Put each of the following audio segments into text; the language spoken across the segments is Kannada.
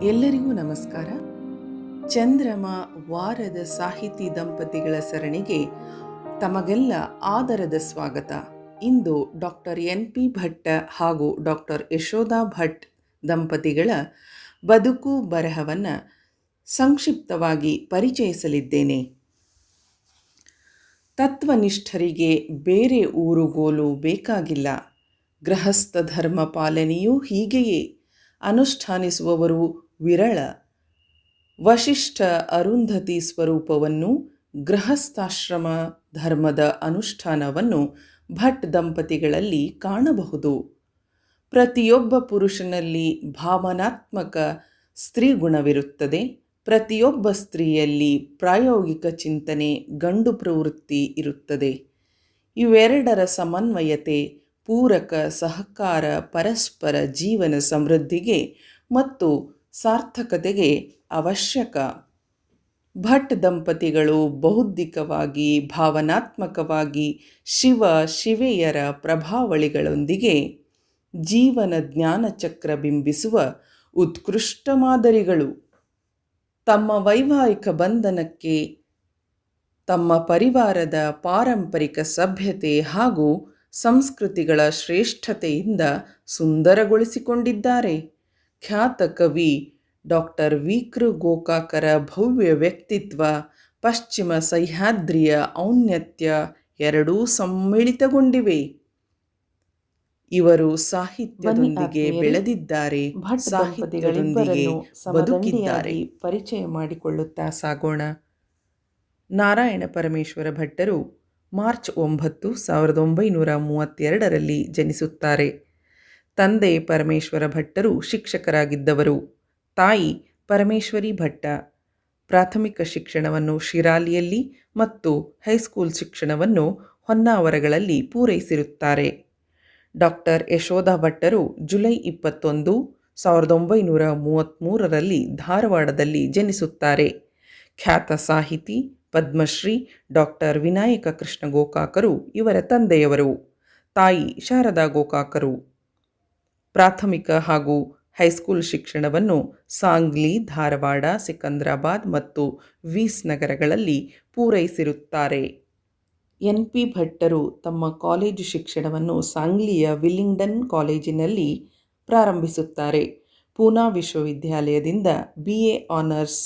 ಎಲ್ಲರಿಗೂ ನಮಸ್ಕಾರ. ಚಂದ್ರಮ ವಾರದ ಸಾಹಿತಿ ದಂಪತಿಗಳ ಸರಣಿಗೆ ತಮಗೆಲ್ಲ ಆದರದ ಸ್ವಾಗತ. ಇಂದು ಡಾಕ್ಟರ್ NP ಭಟ್ ಹಾಗೂ ಡಾಕ್ಟರ್ ಯಶೋಧಾ ಭಟ್ ದಂಪತಿಗಳ ಬದುಕು ಬರಹವನ್ನು ಸಂಕ್ಷಿಪ್ತವಾಗಿ ಪರಿಚಯಿಸಲಿದ್ದೇನೆ. ತತ್ವನಿಷ್ಠರಿಗೆ ಬೇರೆ ಊರುಗೋಲು ಬೇಕಾಗಿಲ್ಲ. ಗೃಹಸ್ಥ ಧರ್ಮ ಪಾಲನೆಯೂ ಹೀಗೆಯೇ. ಅನುಷ್ಠಾನಿಸುವವರು ವಿರಳ. ವಶಿಷ್ಠ ಅರುಂಧತಿ ಸ್ವರೂಪವನ್ನು, ಗೃಹಸ್ಥಾಶ್ರಮ ಧರ್ಮದ ಅನುಷ್ಠಾನವನ್ನು ಭಟ್ ದಂಪತಿಗಳಲ್ಲಿ ಕಾಣಬಹುದು. ಪ್ರತಿಯೊಬ್ಬ ಪುರುಷನಲ್ಲಿ ಭಾವನಾತ್ಮಕ ಸ್ತ್ರೀಗುಣವಿರುತ್ತದೆ. ಪ್ರತಿಯೊಬ್ಬ ಸ್ತ್ರೀಯಲ್ಲಿ ಪ್ರಾಯೋಗಿಕ ಚಿಂತನೆ, ಗಂಡು ಪ್ರವೃತ್ತಿ ಇರುತ್ತದೆ. ಇವೆರಡರ ಸಮನ್ವಯತೆ, ಪೂರಕ ಸಹಕಾರ ಪರಸ್ಪರ ಜೀವನ ಸಮೃದ್ಧಿಗೆ ಮತ್ತು ಸಾರ್ಥಕತೆಗೆ ಅವಶ್ಯಕ. ಭಟ್ ದಂಪತಿಗಳು ಬೌದ್ಧಿಕವಾಗಿ, ಭಾವನಾತ್ಮಕವಾಗಿ ಶಿವೆಯರ ಪ್ರಭಾವಳಿಗಳೊಂದಿಗೆ ಜೀವನ ಜ್ಞಾನಚಕ್ರ ಬಿಂಬಿಸುವ ಉತ್ಕೃಷ್ಟ ಮಾದರಿಗಳು. ತಮ್ಮ ವೈವಾಹಿಕ ಬಂಧನಕ್ಕೆ ತಮ್ಮ ಪರಿವಾರದ ಪಾರಂಪರಿಕ ಸಭ್ಯತೆ ಹಾಗೂ ಸಂಸ್ಕೃತಿಗಳ ಶ್ರೇಷ್ಠತೆಯಿಂದ ಸುಂದರಗೊಳಿಸಿಕೊಂಡಿದ್ದಾರೆ. ಖ್ಯಾತ ಕವಿ ಡಾಕ್ಟರ್ ವಿ.ಕೃ. ಗೋಕಾಕರ ಭವ್ಯ ವ್ಯಕ್ತಿತ್ವ, ಪಶ್ಚಿಮ ಸಹ್ಯಾದ್ರಿಯ ಔನ್ನತ್ಯ ಎರಡೂ ಸಮ್ಮಿಳಿತಗೊಂಡಿವೆ. ಇವರು ಸಾಹಿತ್ಯದೊಂದಿಗೆ ಬೆಳೆದಿದ್ದಾರೆ, ಸಾಹಿತ್ಯದೊಂದಿಗೆ ಬದುಕಿದ್ದಾರೆ. ಪರಿಚಯ ಮಾಡಿಕೊಳ್ಳುತ್ತಾ ಸಾಗೋಣ. ನಾರಾಯಣ ಪರಮೇಶ್ವರ ಭಟ್ಟರು ಮಾರ್ಚ್ 9, 1932 ಜನಿಸುತ್ತಾರೆ. ತಂದೆ ಪರಮೇಶ್ವರ ಭಟ್ಟರು ಶಿಕ್ಷಕರಾಗಿದ್ದವರು. ತಾಯಿ ಪರಮೇಶ್ವರಿ ಭಟ್ಟ. ಪ್ರಾಥಮಿಕ ಶಿಕ್ಷಣವನ್ನು ಶಿರಾಲಿಯಲ್ಲಿ ಮತ್ತು ಹೈಸ್ಕೂಲ್ ಶಿಕ್ಷಣವನ್ನು ಹೊನ್ನಾವರಗಳಲ್ಲಿ ಪೂರೈಸಿರುತ್ತಾರೆ. ಡಾಕ್ಟರ್ ಯಶೋಧಾ ಭಟ್ಟರು ಜುಲೈ 21, 1933 ಧಾರವಾಡದಲ್ಲಿ ಜನಿಸುತ್ತಾರೆ. ಖ್ಯಾತ ಸಾಹಿತಿ ಪದ್ಮಶ್ರೀ ಡಾಕ್ಟರ್ ವಿನಾಯಕ ಕೃಷ್ಣ ಗೋಕಾಕರು ಇವರ ತಂದೆಯವರು. ತಾಯಿ ಶಾರದಾ ಗೋಕಾಕರು. ಪ್ರಾಥಮಿಕ ಹಾಗೂ ಹೈಸ್ಕೂಲ್ ಶಿಕ್ಷಣವನ್ನು ಸಾಂಗ್ಲಿ, ಧಾರವಾಡ, ಸಿಕಂದ್ರಾಬಾದ್ ಮತ್ತು ವೀಸ್ ನಗರಗಳಲ್ಲಿ ಪೂರೈಸಿರುತ್ತಾರೆ. NP ಭಟ್ಟರು ತಮ್ಮ ಕಾಲೇಜು ಶಿಕ್ಷಣವನ್ನು ಸಾಂಗ್ಲಿಯ ವಿಲ್ಲಿಂಗ್ಡನ್ ಕಾಲೇಜಿನಲ್ಲಿ ಪ್ರಾರಂಭಿಸುತ್ತಾರೆ. ಪೂನಾ ವಿಶ್ವವಿದ್ಯಾಲಯದಿಂದ BA ಆನರ್ಸ್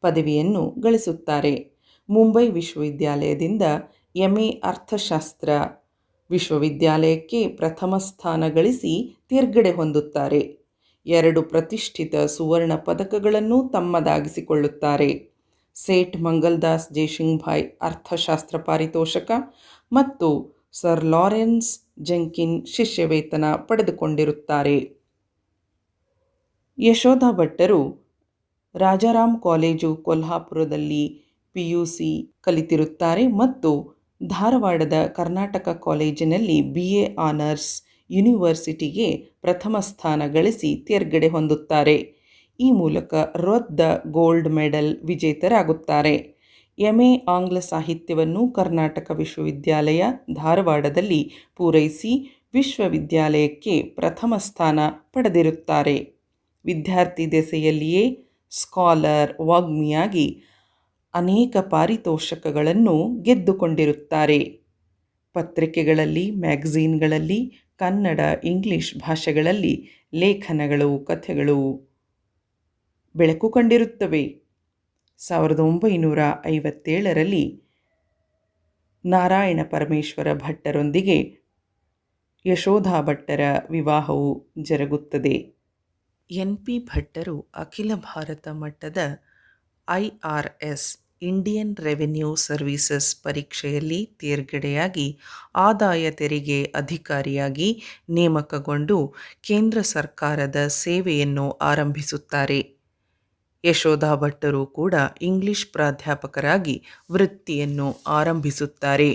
ಪದವಿಯನ್ನು ಗಳಿಸುತ್ತಾರೆ. ಮುಂಬೈ ವಿಶ್ವವಿದ್ಯಾಲಯದಿಂದ MA ಅರ್ಥಶಾಸ್ತ್ರ ವಿಶ್ವವಿದ್ಯಾಲಯಕ್ಕೆ ಪ್ರಥಮ ಸ್ಥಾನ ಗಳಿಸಿ ತೇರ್ಗಡೆ ಹೊಂದುತ್ತಾರೆ. 2 ಪ್ರತಿಷ್ಠಿತ ಸುವರ್ಣ ಪದಕಗಳನ್ನು ತಮ್ಮದಾಗಿಸಿಕೊಳ್ಳುತ್ತಾರೆ. ಸೇಠ್ ಮಂಗಲ್ದಾಸ್ ಜೈಸಿಂಗ್ಭಾಯ್ ಅರ್ಥಶಾಸ್ತ್ರ ಪಾರಿತೋಷಕ ಮತ್ತು ಸರ್ ಲಾರೆನ್ಸ್ ಜೆಂಕಿನ್ ಶಿಷ್ಯವೇತನ ಪಡೆದುಕೊಂಡಿರುತ್ತಾರೆ. ಯಶೋಧಾ ಭಟ್ಟರು ರಾಜಾರಾಮ್ ಕಾಲೇಜು ಕೊಲ್ಹಾಪುರದಲ್ಲಿ PUC ಕಲಿತಿರುತ್ತಾರೆ ಮತ್ತು ಧಾರವಾಡದ ಕರ್ನಾಟಕ ಕಾಲೇಜಿನಲ್ಲಿ BA ಆನರ್ಸ್ ಯೂನಿವರ್ಸಿಟಿಗೆ ಪ್ರಥಮ ಸ್ಥಾನ ಗಳಿಸಿ ತೇರ್ಗಡೆ ಹೊಂದುತ್ತಾರೆ. ಈ ಮೂಲಕ ರೊದ್ದ ಗೋಲ್ಡ್ ಮೆಡಲ್ ವಿಜೇತರಾಗುತ್ತಾರೆ. MA ಆಂಗ್ಲ ಸಾಹಿತ್ಯವನ್ನು ಕರ್ನಾಟಕ ವಿಶ್ವವಿದ್ಯಾಲಯ ಧಾರವಾಡದಲ್ಲಿ ಪೂರೈಸಿ ವಿಶ್ವವಿದ್ಯಾಲಯಕ್ಕೆ ಪ್ರಥಮ ಸ್ಥಾನ ಪಡೆದಿರುತ್ತಾರೆ. ವಿದ್ಯಾರ್ಥಿ ದೆಸೆಯಲ್ಲಿಯೇ ಸ್ಕಾಲರ್, ವಾಗ್ಮಿಯಾಗಿ ಅನೇಕ ಪಾರಿತೋಷಕಗಳನ್ನು ಗೆದ್ದುಕೊಂಡಿರುತ್ತಾರೆ. ಪತ್ರಿಕೆಗಳಲ್ಲಿ, ಮ್ಯಾಗಝೀನ್ಗಳಲ್ಲಿ ಕನ್ನಡ, ಇಂಗ್ಲಿಷ್ ಭಾಷೆಗಳಲ್ಲಿ ಲೇಖನಗಳು, ಕಥೆಗಳು ಬೆಳಕು ಕಂಡಿರುತ್ತವೆ. 1957 ನಾರಾಯಣ ಪರಮೇಶ್ವರ ಭಟ್ಟರೊಂದಿಗೆ ಯಶೋಧಾ ಭಟ್ಟರ ವಿವಾಹವು ಜರುಗುತ್ತದೆ. NP ಭಟ್ಟರು ಅಖಿಲ ಭಾರತ ಮಟ್ಟದ IRS ಇಂಡಿಯನ್ ರೆವಿನ್ಯೂ ಸರ್ವೀಸಸ್ ಪರೀಕ್ಷೆಯಲ್ಲಿ ತೇರ್ಗಡೆಯಾಗಿ ಆದಾಯ ತೆರಿಗೆ ಅಧಿಕಾರಿಯಾಗಿ ನೇಮಕಗೊಂಡು ಕೇಂದ್ರ ಸರ್ಕಾರದ ಸೇವೆಯನ್ನು ಆರಂಭಿಸುತ್ತಾರೆ. ಯಶೋಧಾ ಭಟ್ಟರು ಕೂಡ ಇಂಗ್ಲಿಷ್ ಪ್ರಾಧ್ಯಾಪಕರಾಗಿ ವೃತ್ತಿಯನ್ನು ಆರಂಭಿಸುತ್ತಾರೆ.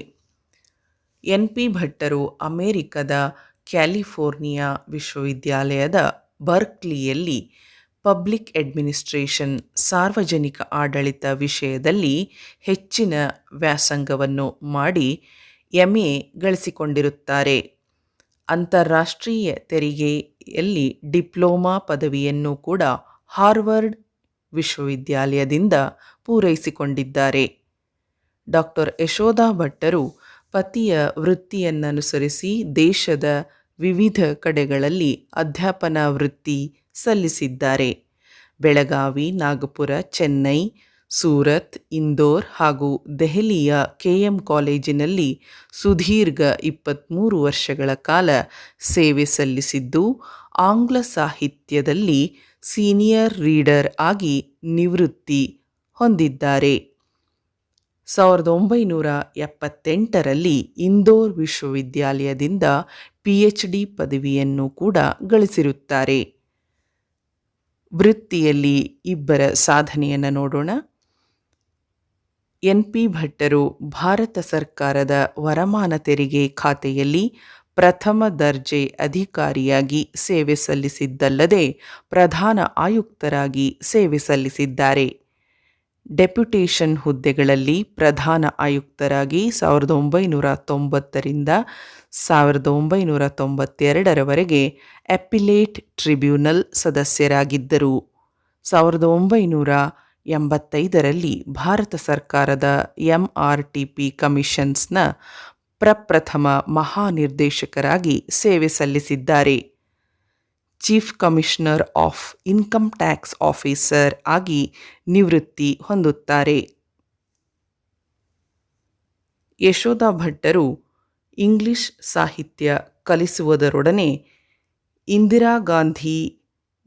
NP ಭಟ್ಟರು ಅಮೆರಿಕದ ಕ್ಯಾಲಿಫೋರ್ನಿಯಾ ವಿಶ್ವವಿದ್ಯಾಲಯದ ಬರ್ಕ್ಲಿಯಲ್ಲಿ ಪಬ್ಲಿಕ್ ಅಡ್ಮಿನಿಸ್ಟ್ರೇಷನ್, ಸಾರ್ವಜನಿಕ ಆಡಳಿತ ವಿಷಯದಲ್ಲಿ ಹೆಚ್ಚಿನ ವ್ಯಾಸಂಗವನ್ನು ಮಾಡಿ MA ಗಳಿಸಿಕೊಂಡಿರುತ್ತಾರೆ. ಅಂತಾರಾಷ್ಟ್ರೀಯ ತೆರಿಗೆಯಲ್ಲಿ ಡಿಪ್ಲೊಮಾ ಪದವಿಯನ್ನು ಕೂಡ ಹಾರ್ವರ್ಡ್ ವಿಶ್ವವಿದ್ಯಾಲಯದಿಂದ ಪೂರೈಸಿಕೊಂಡಿದ್ದಾರೆ. ಡಾಕ್ಟರ್ ಯಶೋಧಾ ಭಟ್ಟರು ಪತಿಯ ವೃತ್ತಿಯನ್ನನುಸರಿಸಿ ದೇಶದ ವಿವಿಧ ಕಡೆಗಳಲ್ಲಿ ಅಧ್ಯಾಪನಾ ವೃತ್ತಿ ಸಲ್ಲಿಸಿದ್ದಾರೆ. ಬೆಳಗಾವಿ, ನಾಗಪುರ, ಚೆನ್ನೈ, ಸೂರತ್, ಇಂದೋರ್ ಹಾಗೂ ದೆಹಲಿಯ KM ಕಾಲೇಜಿನಲ್ಲಿ ಸುದೀರ್ಘ 23 ವರ್ಷಗಳ ಕಾಲ ಸೇವೆ ಸಲ್ಲಿಸಿದ್ದು, ಆಂಗ್ಲ ಸಾಹಿತ್ಯದಲ್ಲಿ ಸೀನಿಯರ್ ರೀಡರ್ ಆಗಿ ನಿವೃತ್ತಿ ಹೊಂದಿದ್ದಾರೆ. 1978ರಲ್ಲಿ ಇಂದೋರ್ ವಿಶ್ವವಿದ್ಯಾಲಯದಿಂದ PhD ಪದವಿಯನ್ನು ಕೂಡ ಗಳಿಸಿರುತ್ತಾರೆ. ವೃತ್ತಿಯಲ್ಲಿ ಇಬ್ಬರ ಸಾಧನೆಯನ್ನು ನೋಡೋಣ. NP ಭಟ್ಟರು ಭಾರತ ಸರ್ಕಾರದ ವರಮಾನ ತೆರಿಗೆ ಖಾತೆಯಲ್ಲಿ ಪ್ರಥಮ ದರ್ಜೆ ಅಧಿಕಾರಿಯಾಗಿ ಸೇವೆ ಸಲ್ಲಿಸಿದ್ದಲ್ಲದೆ ಪ್ರಧಾನ ಆಯುಕ್ತರಾಗಿ ಸೇವೆ ಸಲ್ಲಿಸಿದ್ದಾರೆ. ಡೆಪ್ಯುಟೇಷನ್ ಹುದ್ದೆಗಳಲ್ಲಿ ಪ್ರಧಾನ ಆಯುಕ್ತರಾಗಿ 1990ರಿಂದ 1992ರವರೆಗೆ ಅಪಿಲೇಟ್ ಟ್ರಿಬ್ಯುನಲ್ ಸದಸ್ಯರಾಗಿದ್ದರು. 1985ರಲ್ಲಿ ಭಾರತ ಸರ್ಕಾರದ MRTP ಕಮಿಷನ್ಸ್ನ ಪ್ರಪ್ರಥಮ ಮಹಾನಿರ್ದೇಶಕರಾಗಿ ಸೇವೆ ಸಲ್ಲಿಸಿದ್ದಾರೆ. Chief commissioner of income tax officer ಆಗಿ ನಿವೃತ್ತಿ ಹೊಂದುತ್ತಾರೆ. ಯಶೋಧಾ ಭಟ್ಟರು ಇಂಗ್ಲಿಷ್ ಸಾಹಿತ್ಯ ಕಲಿಸುವುದರೊಡನೆ ಇಂದಿರಾ ಗಾಂಧಿ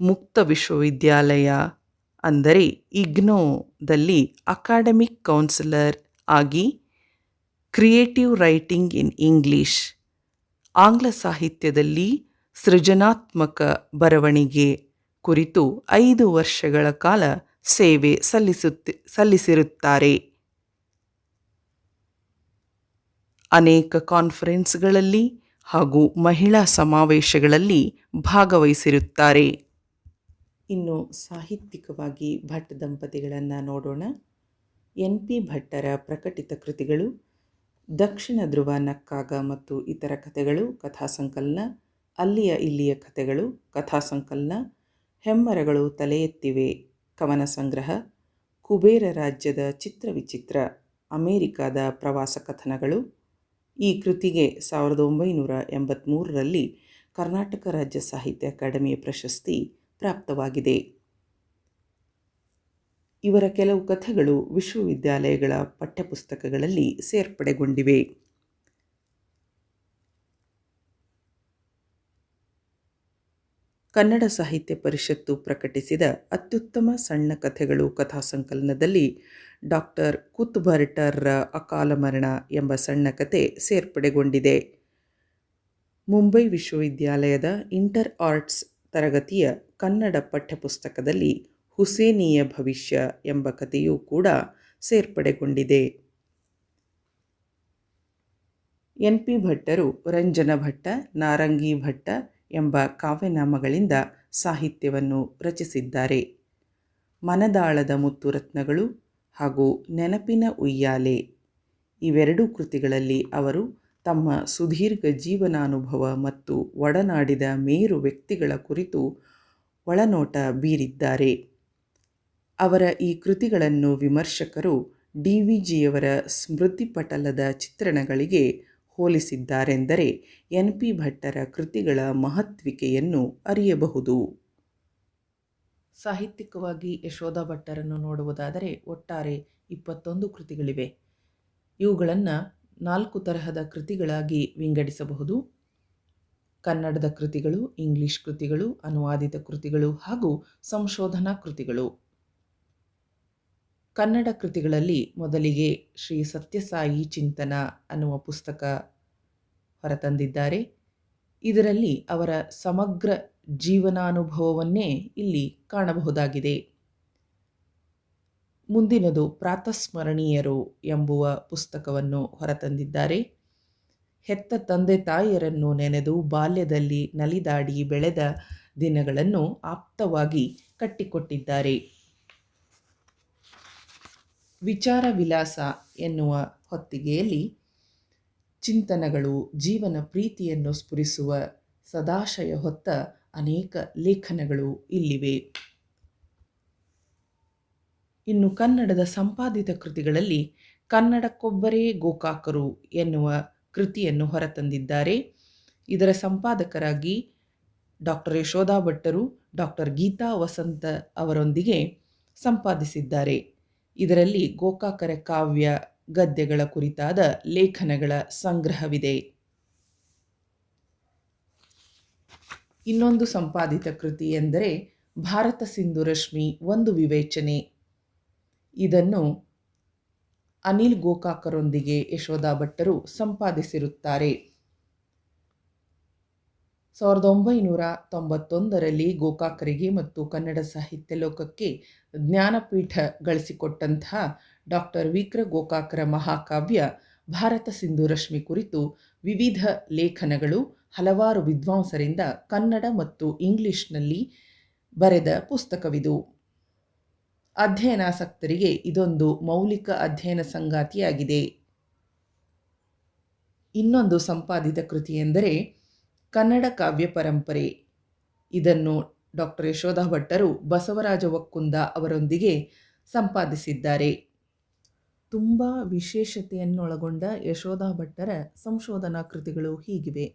ಮುಕ್ತ ವಿಶ್ವವಿದ್ಯಾಲಯ ಅಂದರೆ IGNOದಲ್ಲಿ ಅಕಾಡೆಮಿಕ್ ಕೌನ್ಸಿಲರ್ ಆಗಿ ಕ್ರಿಯೇಟಿವ್ ರೈಟಿಂಗ್ ಇನ್ ಇಂಗ್ಲಿಷ್, ಆಂಗ್ಲ ಸಾಹಿತ್ಯದಲ್ಲಿ ಸೃಜನಾತ್ಮಕ ಬರವಣಿಗೆ ಕುರಿತು 5 ವರ್ಷಗಳ ಕಾಲ ಸೇವೆ ಸಲ್ಲಿಸಿರುತ್ತಾರೆ. ಅನೇಕ ಕಾನ್ಫರೆನ್ಸ್ಗಳಲ್ಲಿ ಹಾಗೂ ಮಹಿಳಾ ಸಮಾವೇಶಗಳಲ್ಲಿ ಭಾಗವಹಿಸಿರುತ್ತಾರೆ. ಇನ್ನು ಸಾಹಿತ್ಯಿಕವಾಗಿ ಭಟ್ ದಂಪತಿಗಳನ್ನು ನೋಡೋಣ. NP ಭಟ್ಟರ ಪ್ರಕಟಿತ ಕೃತಿಗಳು: ದಕ್ಷಿಣ ಧ್ರುವ ನಕ್ಕಾಗ ಮತ್ತು ಇತರ ಕಥೆಗಳು ಕಥಾಸಂಕಲನ, ಅಲ್ಲಿಯ ಇಲ್ಲಿಯ ಕಥೆಗಳು ಕಥಾಸಂಕಲನ, ಹೆಮ್ಮರಗಳು ತಲೆ ಎತ್ತಿವೆ ಕವನ ಸಂಗ್ರಹ, ಕುಬೇರ ರಾಜ್ಯದ ಚಿತ್ರವಿಚಿತ್ರ ಅಮೇರಿಕಾದ ಪ್ರವಾಸ ಕಥನಗಳು. ಈ ಕೃತಿಗೆ 1983ರಲ್ಲಿ ಕರ್ನಾಟಕ ರಾಜ್ಯ ಸಾಹಿತ್ಯ ಅಕಾಡೆಮಿಯ ಪ್ರಶಸ್ತಿ ಪ್ರಾಪ್ತವಾಗಿದೆ. ಇವರ ಕೆಲವು ಕಥೆಗಳು ವಿಶ್ವವಿದ್ಯಾಲಯಗಳ ಪಠ್ಯಪುಸ್ತಕಗಳಲ್ಲಿ ಸೇರ್ಪಡೆಗೊಂಡಿವೆ. ಕನ್ನಡ ಸಾಹಿತ್ಯ ಪರಿಷತ್ತು ಪ್ರಕಟಿಸಿದ ಅತ್ಯುತ್ತಮ ಸಣ್ಣ ಕಥೆಗಳು ಕಥಾಸಂಕಲನದಲ್ಲಿ ಡಾಕ್ಟರ್ ಕುತ್ಬರ್ಟರ್ರ ಅಕಾಲ ಮರಣ ಎಂಬ ಸಣ್ಣ ಕಥೆ ಸೇರ್ಪಡೆಗೊಂಡಿದೆ. ಮುಂಬೈ ವಿಶ್ವವಿದ್ಯಾಲಯದ ಇಂಟರ್ ಆರ್ಟ್ಸ್ ತರಗತಿಯ ಕನ್ನಡ ಪಠ್ಯಪುಸ್ತಕದಲ್ಲಿ ಹುಸೇನಿಯ ಭವಿಷ್ಯ ಎಂಬ ಕಥೆಯೂ ಕೂಡ ಸೇರ್ಪಡೆಗೊಂಡಿದೆ. NP ಭಟ್ಟರು ರಂಜನ ಭಟ್ಟ, ನಾರಂಗಿ ಭಟ್ಟ ಎಂಬ ಕಾವ್ಯನಾಮಗಳಿಂದ ಸಾಹಿತ್ಯವನ್ನು ರಚಿಸಿದ್ದಾರೆ. ಮನದಾಳದ ಮುತ್ತುರತ್ನಗಳು ಹಾಗೂ ನೆನಪಿನ ಉಯ್ಯಾಲೆ ಇವೆರಡೂ ಕೃತಿಗಳಲ್ಲಿ ಅವರು ತಮ್ಮ ಸುದೀರ್ಘ ಜೀವನಾನುಭವ ಮತ್ತು ಒಡನಾಡಿದ ಮೇರು ವ್ಯಕ್ತಿಗಳ ಕುರಿತು ಒಳನೋಟ ಬೀರಿದ್ದಾರೆ. ಅವರ ಈ ಕೃತಿಗಳನ್ನು ವಿಮರ್ಶಕರು DVಜಿಯವರ ಸ್ಮೃತಿಪಟಲದ ಚಿತ್ರಣಗಳಿಗೆ ಹೋಲಿಸಿದ್ದಾರೆಂದರೆ NP ಭಟ್ಟರ ಕೃತಿಗಳ ಮಹತ್ವಿಕೆಯನ್ನು ಅರಿಯಬಹುದು. ಸಾಹಿತ್ಯಿಕವಾಗಿ ಯಶೋಧಾ ಭಟ್ಟರನ್ನು ನೋಡುವುದಾದರೆ ಒಟ್ಟಾರೆ 21 ಕೃತಿಗಳಿವೆ. ಇವುಗಳನ್ನು 4 ತರಹದ ಕೃತಿಗಳಾಗಿ ವಿಂಗಡಿಸಬಹುದು: ಕನ್ನಡದ ಕೃತಿಗಳು, ಇಂಗ್ಲಿಷ್ ಕೃತಿಗಳು, ಅನುವಾದಿತ ಕೃತಿಗಳು ಹಾಗೂ ಸಂಶೋಧನಾ ಕೃತಿಗಳು. ಕನ್ನಡ ಕೃತಿಗಳಲ್ಲಿ ಮೊದಲಿಗೆ ಶ್ರೀ ಸತ್ಯಸಾಯಿ ಚಿಂತನ ಅನ್ನುವ ಪುಸ್ತಕ ಹೊರತಂದಿದ್ದಾರೆ. ಇದರಲ್ಲಿ ಅವರ ಸಮಗ್ರ ಜೀವನಾನುಭವವನ್ನೇ ಇಲ್ಲಿ ಕಾಣಬಹುದಾಗಿದೆ. ಮುಂದಿನದು ಪ್ರಾತಸ್ಮರಣೀಯರು ಎಂಬುವ ಪುಸ್ತಕವನ್ನು ಹೊರತಂದಿದ್ದಾರೆ. ಹೆತ್ತ ತಂದೆ ತಾಯಿಯರನ್ನು ನೆನೆದು ಬಾಲ್ಯದಲ್ಲಿ ನಲಿದಾಡಿ ಬೆಳೆದ ದಿನಗಳನ್ನು ಆಪ್ತವಾಗಿ ಕಟ್ಟಿಕೊಟ್ಟಿದ್ದಾರೆ. ವಿಚಾರ ವಿಲಾಸ ಎನ್ನುವ ಹೊತ್ತಿಗೆಯಲ್ಲಿ ಚಿಂತನಗಳು, ಜೀವನ ಪ್ರೀತಿಯನ್ನು ಸ್ಫುರಿಸುವ ಸದಾಶಯ ಹೊತ್ತ ಅನೇಕ ಲೇಖನಗಳು ಇಲ್ಲಿವೆ. ಇನ್ನು ಕನ್ನಡದ ಸಂಪಾದಿತ ಕೃತಿಗಳಲ್ಲಿ ಕನ್ನಡಕ್ಕೊಬ್ಬರೇ ಗೋಕಾಕರು ಎನ್ನುವ ಕೃತಿಯನ್ನು ಹೊರತಂದಿದ್ದಾರೆ. ಇದರ ಸಂಪಾದಕರಾಗಿ ಡಾಕ್ಟರ್ ಯಶೋಧಾ ಭಟ್ಟರು ಡಾಕ್ಟರ್ ಗೀತಾ ವಸಂತ ಅವರೊಂದಿಗೆ ಸಂಪಾದಿಸಿದ್ದಾರೆ. ಇದರಲ್ಲಿ ಗೋಕಾಕರ ಕಾವ್ಯ ಗದ್ಯಗಳ ಕುರಿತಾದ ಲೇಖನಗಳ ಸಂಗ್ರಹವಿದೆ. ಇನ್ನೊಂದು ಸಂಪಾದಿತ ಕೃತಿ ಎಂದರೆ ಭಾರತ ಸಿಂಧು ರಶ್ಮಿ ಒಂದು ವಿವೇಚನೆ. ಇದನ್ನು ಅನಿಲ್ ಗೋಕಾಕರೊಂದಿಗೆ ಯಶೋಧಾ ಭಟ್ಟರು ಸಂಪಾದಿಸಿರುತ್ತಾರೆ. 1991ರಲ್ಲಿ ಗೋಕಾಕರಿಗೆ ಮತ್ತು ಕನ್ನಡ ಸಾಹಿತ್ಯ ಲೋಕಕ್ಕೆ ಜ್ಞಾನಪೀಠ ಗಳಿಸಿಕೊಟ್ಟಂತಹ ಡಾಕ್ಟರ್ ವಿಕ್ರ ಗೋಕಾಕರ ಮಹಾಕಾವ್ಯ ಭಾರತ ಸಿಂಧು ರಶ್ಮಿ ಕುರಿತು ವಿವಿಧ ಲೇಖನಗಳು ಹಲವಾರು ವಿದ್ವಾಂಸರಿಂದ ಕನ್ನಡ ಮತ್ತು ಇಂಗ್ಲಿಷ್ನಲ್ಲಿ ಬರೆದ ಪುಸ್ತಕವಿದು. ಅಧ್ಯಯನಾಸಕ್ತರಿಗೆ ಇದೊಂದು ಮೌಲಿಕ ಅಧ್ಯಯನ ಸಂಗಾತಿಯಾಗಿದೆ. ಇನ್ನೊಂದು ಸಂಪಾದಿತ ಕೃತಿ ಎಂದರೆ ಕನ್ನಡ ಕಾವ್ಯ ಪರಂಪರೆ. ಇದನ್ನು ಡಾಕ್ಟರ್ ಯಶೋಧಾ ಭಟ್ಟರು ಬಸವರಾಜ ಒಕ್ಕುಂದ ಅವರೊಂದಿಗೆ ಸಂಪಾದಿಸಿದ್ದಾರೆ. ತುಂಬ ವಿಶೇಷತೆಯನ್ನೊಳಗೊಂಡ ಯಶೋಧಾ ಭಟ್ಟರ ಸಂಶೋಧನಾ ಕೃತಿಗಳು ಹೀಗಿವೆ.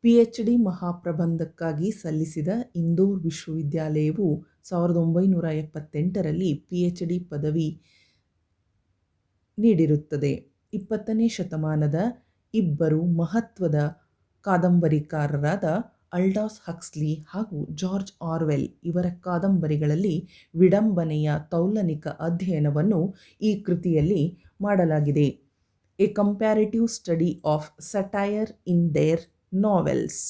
PhD ಮಹಾಪ್ರಬಂಧಕ್ಕಾಗಿ ಸಲ್ಲಿಸಿದ ಇಂದೋರ್ ವಿಶ್ವವಿದ್ಯಾಲಯವು 1978ರಲ್ಲಿ PhD ಪದವಿ ನೀಡಿರುತ್ತದೆ. 20ನೇ ಶತಮಾನದ ಇಬ್ಬರು ಮಹತ್ವದ ಕಾದಂಬರಿಕಾರರಾದ ಅಲ್ಡಾಸ್ ಹಕ್ಸ್ಲಿ ಹಾಗೂ ಜಾರ್ಜ್ ಆರ್ವೆಲ್ ಇವರ ಕಾದಂಬರಿಗಳಲ್ಲಿ ವಿಡಂಬನೆಯ ತೌಲನಿಕ ಅಧ್ಯಯನವನ್ನು ಈ ಕೃತಿಯಲ್ಲಿ ಮಾಡಲಾಗಿದೆ. A comparative study of satire in their novels.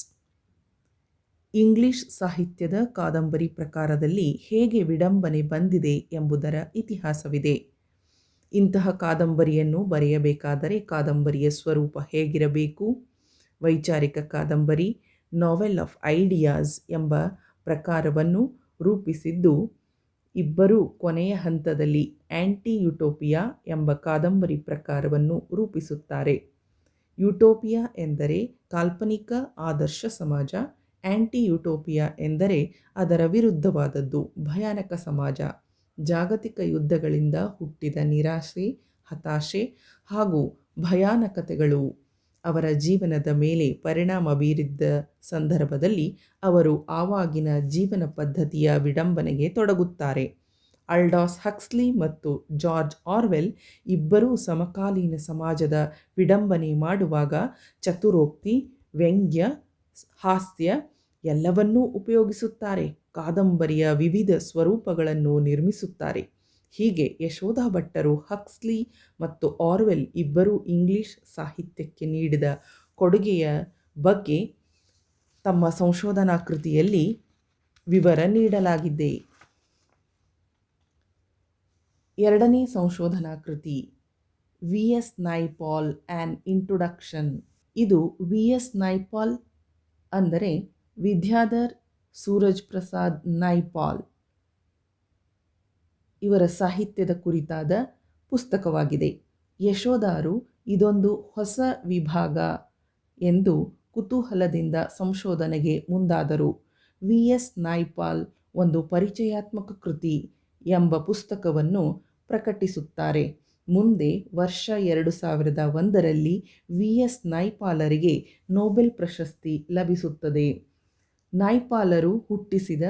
English ಸಾಹಿತ್ಯದ ಕಾದಂಬರಿ ಪ್ರಕಾರದಲ್ಲಿ ಹೇಗೆ ವಿಡಂಬನೆ ಬಂದಿದೆ ಎಂಬುದರ ಇತಿಹಾಸವಿದೆ. ಇಂತಹ ಕಾದಂಬರಿಯನ್ನು ಬರೆಯಬೇಕಾದರೆ ಕಾದಂಬರಿಯ ಸ್ವರೂಪ ಹೇಗಿರಬೇಕು, ವೈಚಾರಿಕ ಕಾದಂಬರಿ ನಾವೆಲ್ ಆಫ್ ಐಡಿಯಾಸ್ ಎಂಬ ಪ್ರಕಾರವನ್ನು ರೂಪಿಸಿದ್ದು ಇಬ್ಬರು ಕೊನೆಯ ಹಂತದಲ್ಲಿ ಆ್ಯಂಟಿ ಯುಟೋಪಿಯಾ ಎಂಬ ಕಾದಂಬರಿ ಪ್ರಕಾರವನ್ನು ರೂಪಿಸುತ್ತಾರೆ. ಯುಟೋಪಿಯಾ ಎಂದರೆ ಕಾಲ್ಪನಿಕ ಆದರ್ಶ ಸಮಾಜ, ಆ್ಯಂಟಿ ಯುಟೋಪಿಯಾ ಎಂದರೆ ಅದರ ವಿರುದ್ಧವಾದದ್ದು ಭಯಾನಕ ಸಮಾಜ. ಜಾಗತಿಕ ಯುದ್ಧಗಳಿಂದ ಹುಟ್ಟಿದ ನಿರಾಶೆ, ಹತಾಶೆ ಹಾಗೂ ಭಯಾನಕತೆಗಳು ಅವರ ಜೀವನದ ಮೇಲೆ ಪರಿಣಾಮ ಬೀರಿದ್ದ ಸಂದರ್ಭದಲ್ಲಿ ಅವರು ಆವಾಗಿನ ಜೀವನ ಪದ್ಧತಿಯ ವಿಡಂಬನೆಗೆ ತೊಡಗುತ್ತಾರೆ. ಅಲ್ಡಾಸ್ ಹಕ್ಸ್ಲಿ ಮತ್ತು ಜಾರ್ಜ್ ಆರ್ವೆಲ್ ಇಬ್ಬರೂ ಸಮಕಾಲೀನ ಸಮಾಜದ ವಿಡಂಬನೆ ಮಾಡುವಾಗ ಚತುರೋಕ್ತಿ, ವ್ಯಂಗ್ಯ, ಹಾಸ್ಯ ಎಲ್ಲವನ್ನೂ ಉಪಯೋಗಿಸುತ್ತಾರೆ. ಕಾದಂಬರಿಯ ವಿವಿಧ ಸ್ವರೂಪಗಳನ್ನು ನಿರ್ಮಿಸುತ್ತಾರೆ. ಹೀಗೆ ಯಶೋಧಾ ಭಟ್ಟರು ಹಕ್ಸ್ಲಿ ಮತ್ತು ಆರ್ವೆಲ್ ಇಬ್ಬರೂ ಇಂಗ್ಲಿಷ್ ಸಾಹಿತ್ಯಕ್ಕೆ ನೀಡಿದ ಕೊಡುಗೆಯ ಬಗ್ಗೆ ತಮ್ಮ ಸಂಶೋಧನಾ ಕೃತಿಯಲ್ಲಿ ವಿವರ ನೀಡಲಾಗಿದೆ. ಎರಡನೇ ಸಂಶೋಧನಾ ಕೃತಿ VS ನೈಪಾಲ್ ಆ್ಯನ್ ಇಂಟ್ರೊಡಕ್ಷನ್. ಇದು VS ನೈಪಾಲ್ ಅಂದರೆ ವಿದ್ಯಾಧರ್ ಸೂರಜ್ ಪ್ರಸಾದ್ ನೈಪಾಲ್ ಇವರ ಸಾಹಿತ್ಯದ ಕುರಿತಾದ ಪುಸ್ತಕವಾಗಿದೆ. ಯಶೋಧಾರು ಇದೊಂದು ಹೊಸ ವಿಭಾಗ ಎಂದು ಕುತೂಹಲದಿಂದ ಸಂಶೋಧನೆಗೆ ಮುಂದಾದರು. VS ನೈಪಾಲ್ ಒಂದು ಪರಿಚಯಾತ್ಮಕ ಕೃತಿ ಎಂಬ ಪುಸ್ತಕವನ್ನು ಪ್ರಕಟಿಸುತ್ತಾರೆ. ಮುಂದೆ ವರ್ಷ 2001ರಲ್ಲಿ VS ನೈಪಾಲರಿಗೆ ನೊಬೆಲ್ ಪ್ರಶಸ್ತಿ ಲಭಿಸುತ್ತದೆ. ನೈಪಾಲರು ಹುಟ್ಟಿಸಿದ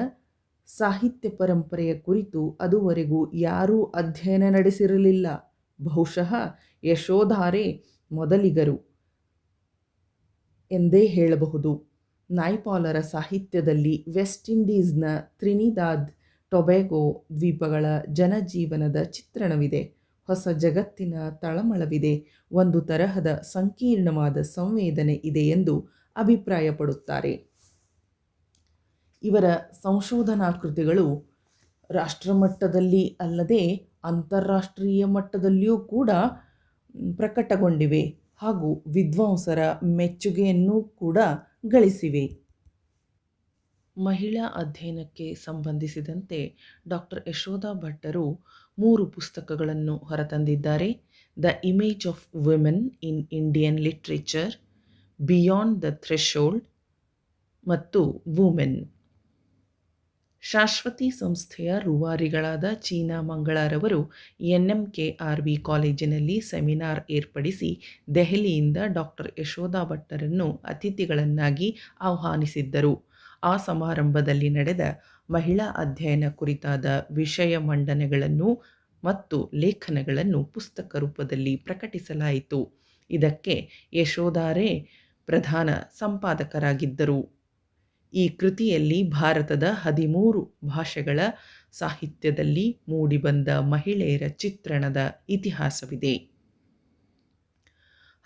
ಸಾಹಿತ್ಯ ಪರಂಪರೆಯ ಕುರಿತು ಅದುವರೆಗೂ ಯಾರೂ ಅಧ್ಯಯನ ನಡೆಸಿರಲಿಲ್ಲ. ಬಹುಶಃ ಯಶೋಧಾರೇ ಮೊದಲಿಗರು ಎಂದೇ ಹೇಳಬಹುದು. ನೈಪಾಲರ ಸಾಹಿತ್ಯದಲ್ಲಿ ವೆಸ್ಟ್ ಇಂಡೀಸ್ನ ತ್ರಿನಿದಾದ್ ಟೊಬ್ಯಾಗೊ ದ್ವೀಪಗಳ ಜನಜೀವನದ ಚಿತ್ರಣವಿದೆ. ಹೊಸ ಜಗತ್ತಿನ ತಳಮಳವಿದೆ. ಒಂದು ತರಹದ ಸಂಕೀರ್ಣವಾದ ಸಂವೇದನೆ ಇದೆ ಎಂದು ಅಭಿಪ್ರಾಯಪಡುತ್ತಾರೆ. ಇವರ ಸಂಶೋಧನಾ ಕೃತಿಗಳು ರಾಷ್ಟ್ರಮಟ್ಟದಲ್ಲಿ ಅಲ್ಲದೆ ಅಂತಾರಾಷ್ಟ್ರೀಯ ಮಟ್ಟದಲ್ಲಿಯೂ ಕೂಡ ಪ್ರಕಟಗೊಂಡಿವೆ ಹಾಗೂ ವಿದ್ವಾಂಸರ ಮೆಚ್ಚುಗೆಯನ್ನು ಕೂಡ ಗಳಿಸಿವೆ. ಮಹಿಳಾ ಅಧ್ಯಯನಕ್ಕೆ ಸಂಬಂಧಿಸಿದಂತೆ ಡಾಕ್ಟರ್ ಯಶೋಧಾ ಭಟ್ಟರು 3 ಪುಸ್ತಕಗಳನ್ನು ಹೊರತಂದಿದ್ದಾರೆ. The image of women in Indian literature, beyond the threshold ಮತ್ತು ವುಮೆನ್. ಶಾಶ್ವತಿ ಸಂಸ್ಥೆಯ ರೂವಾರಿಗಳಾದ ಚೀನಾ ಮಂಗಳರವರು NMKRV ಕಾಲೇಜಿನಲ್ಲಿ ಸೆಮಿನಾರ್ ಏರ್ಪಡಿಸಿ ದೆಹಲಿಯಿಂದ ಡಾಕ್ಟರ್ ಯಶೋಧಾ ಭಟ್ಟರನ್ನು ಅತಿಥಿಗಳನ್ನಾಗಿ ಆಹ್ವಾನಿಸಿದ್ದರು. ಆ ಸಮಾರಂಭದಲ್ಲಿ ನಡೆದ ಮಹಿಳಾ ಅಧ್ಯಯನ ಕುರಿತಾದ ವಿಷಯ ಮಂಡನೆಗಳನ್ನು ಮತ್ತು ಲೇಖನಗಳನ್ನು ಪುಸ್ತಕ ರೂಪದಲ್ಲಿ ಪ್ರಕಟಿಸಲಾಯಿತು. ಇದಕ್ಕೆ ಯಶೋಧಾರೇ ಪ್ರಧಾನ ಸಂಪಾದಕರಾಗಿದ್ದರು. ಈ ಕೃತಿಯಲ್ಲಿ ಭಾರತದ 13 ಭಾಷೆಗಳ ಸಾಹಿತ್ಯದಲ್ಲಿ ಮೂಡಿಬಂದ ಮಹಿಳೆಯರ ಚಿತ್ರಣದ ಇತಿಹಾಸವಿದೆ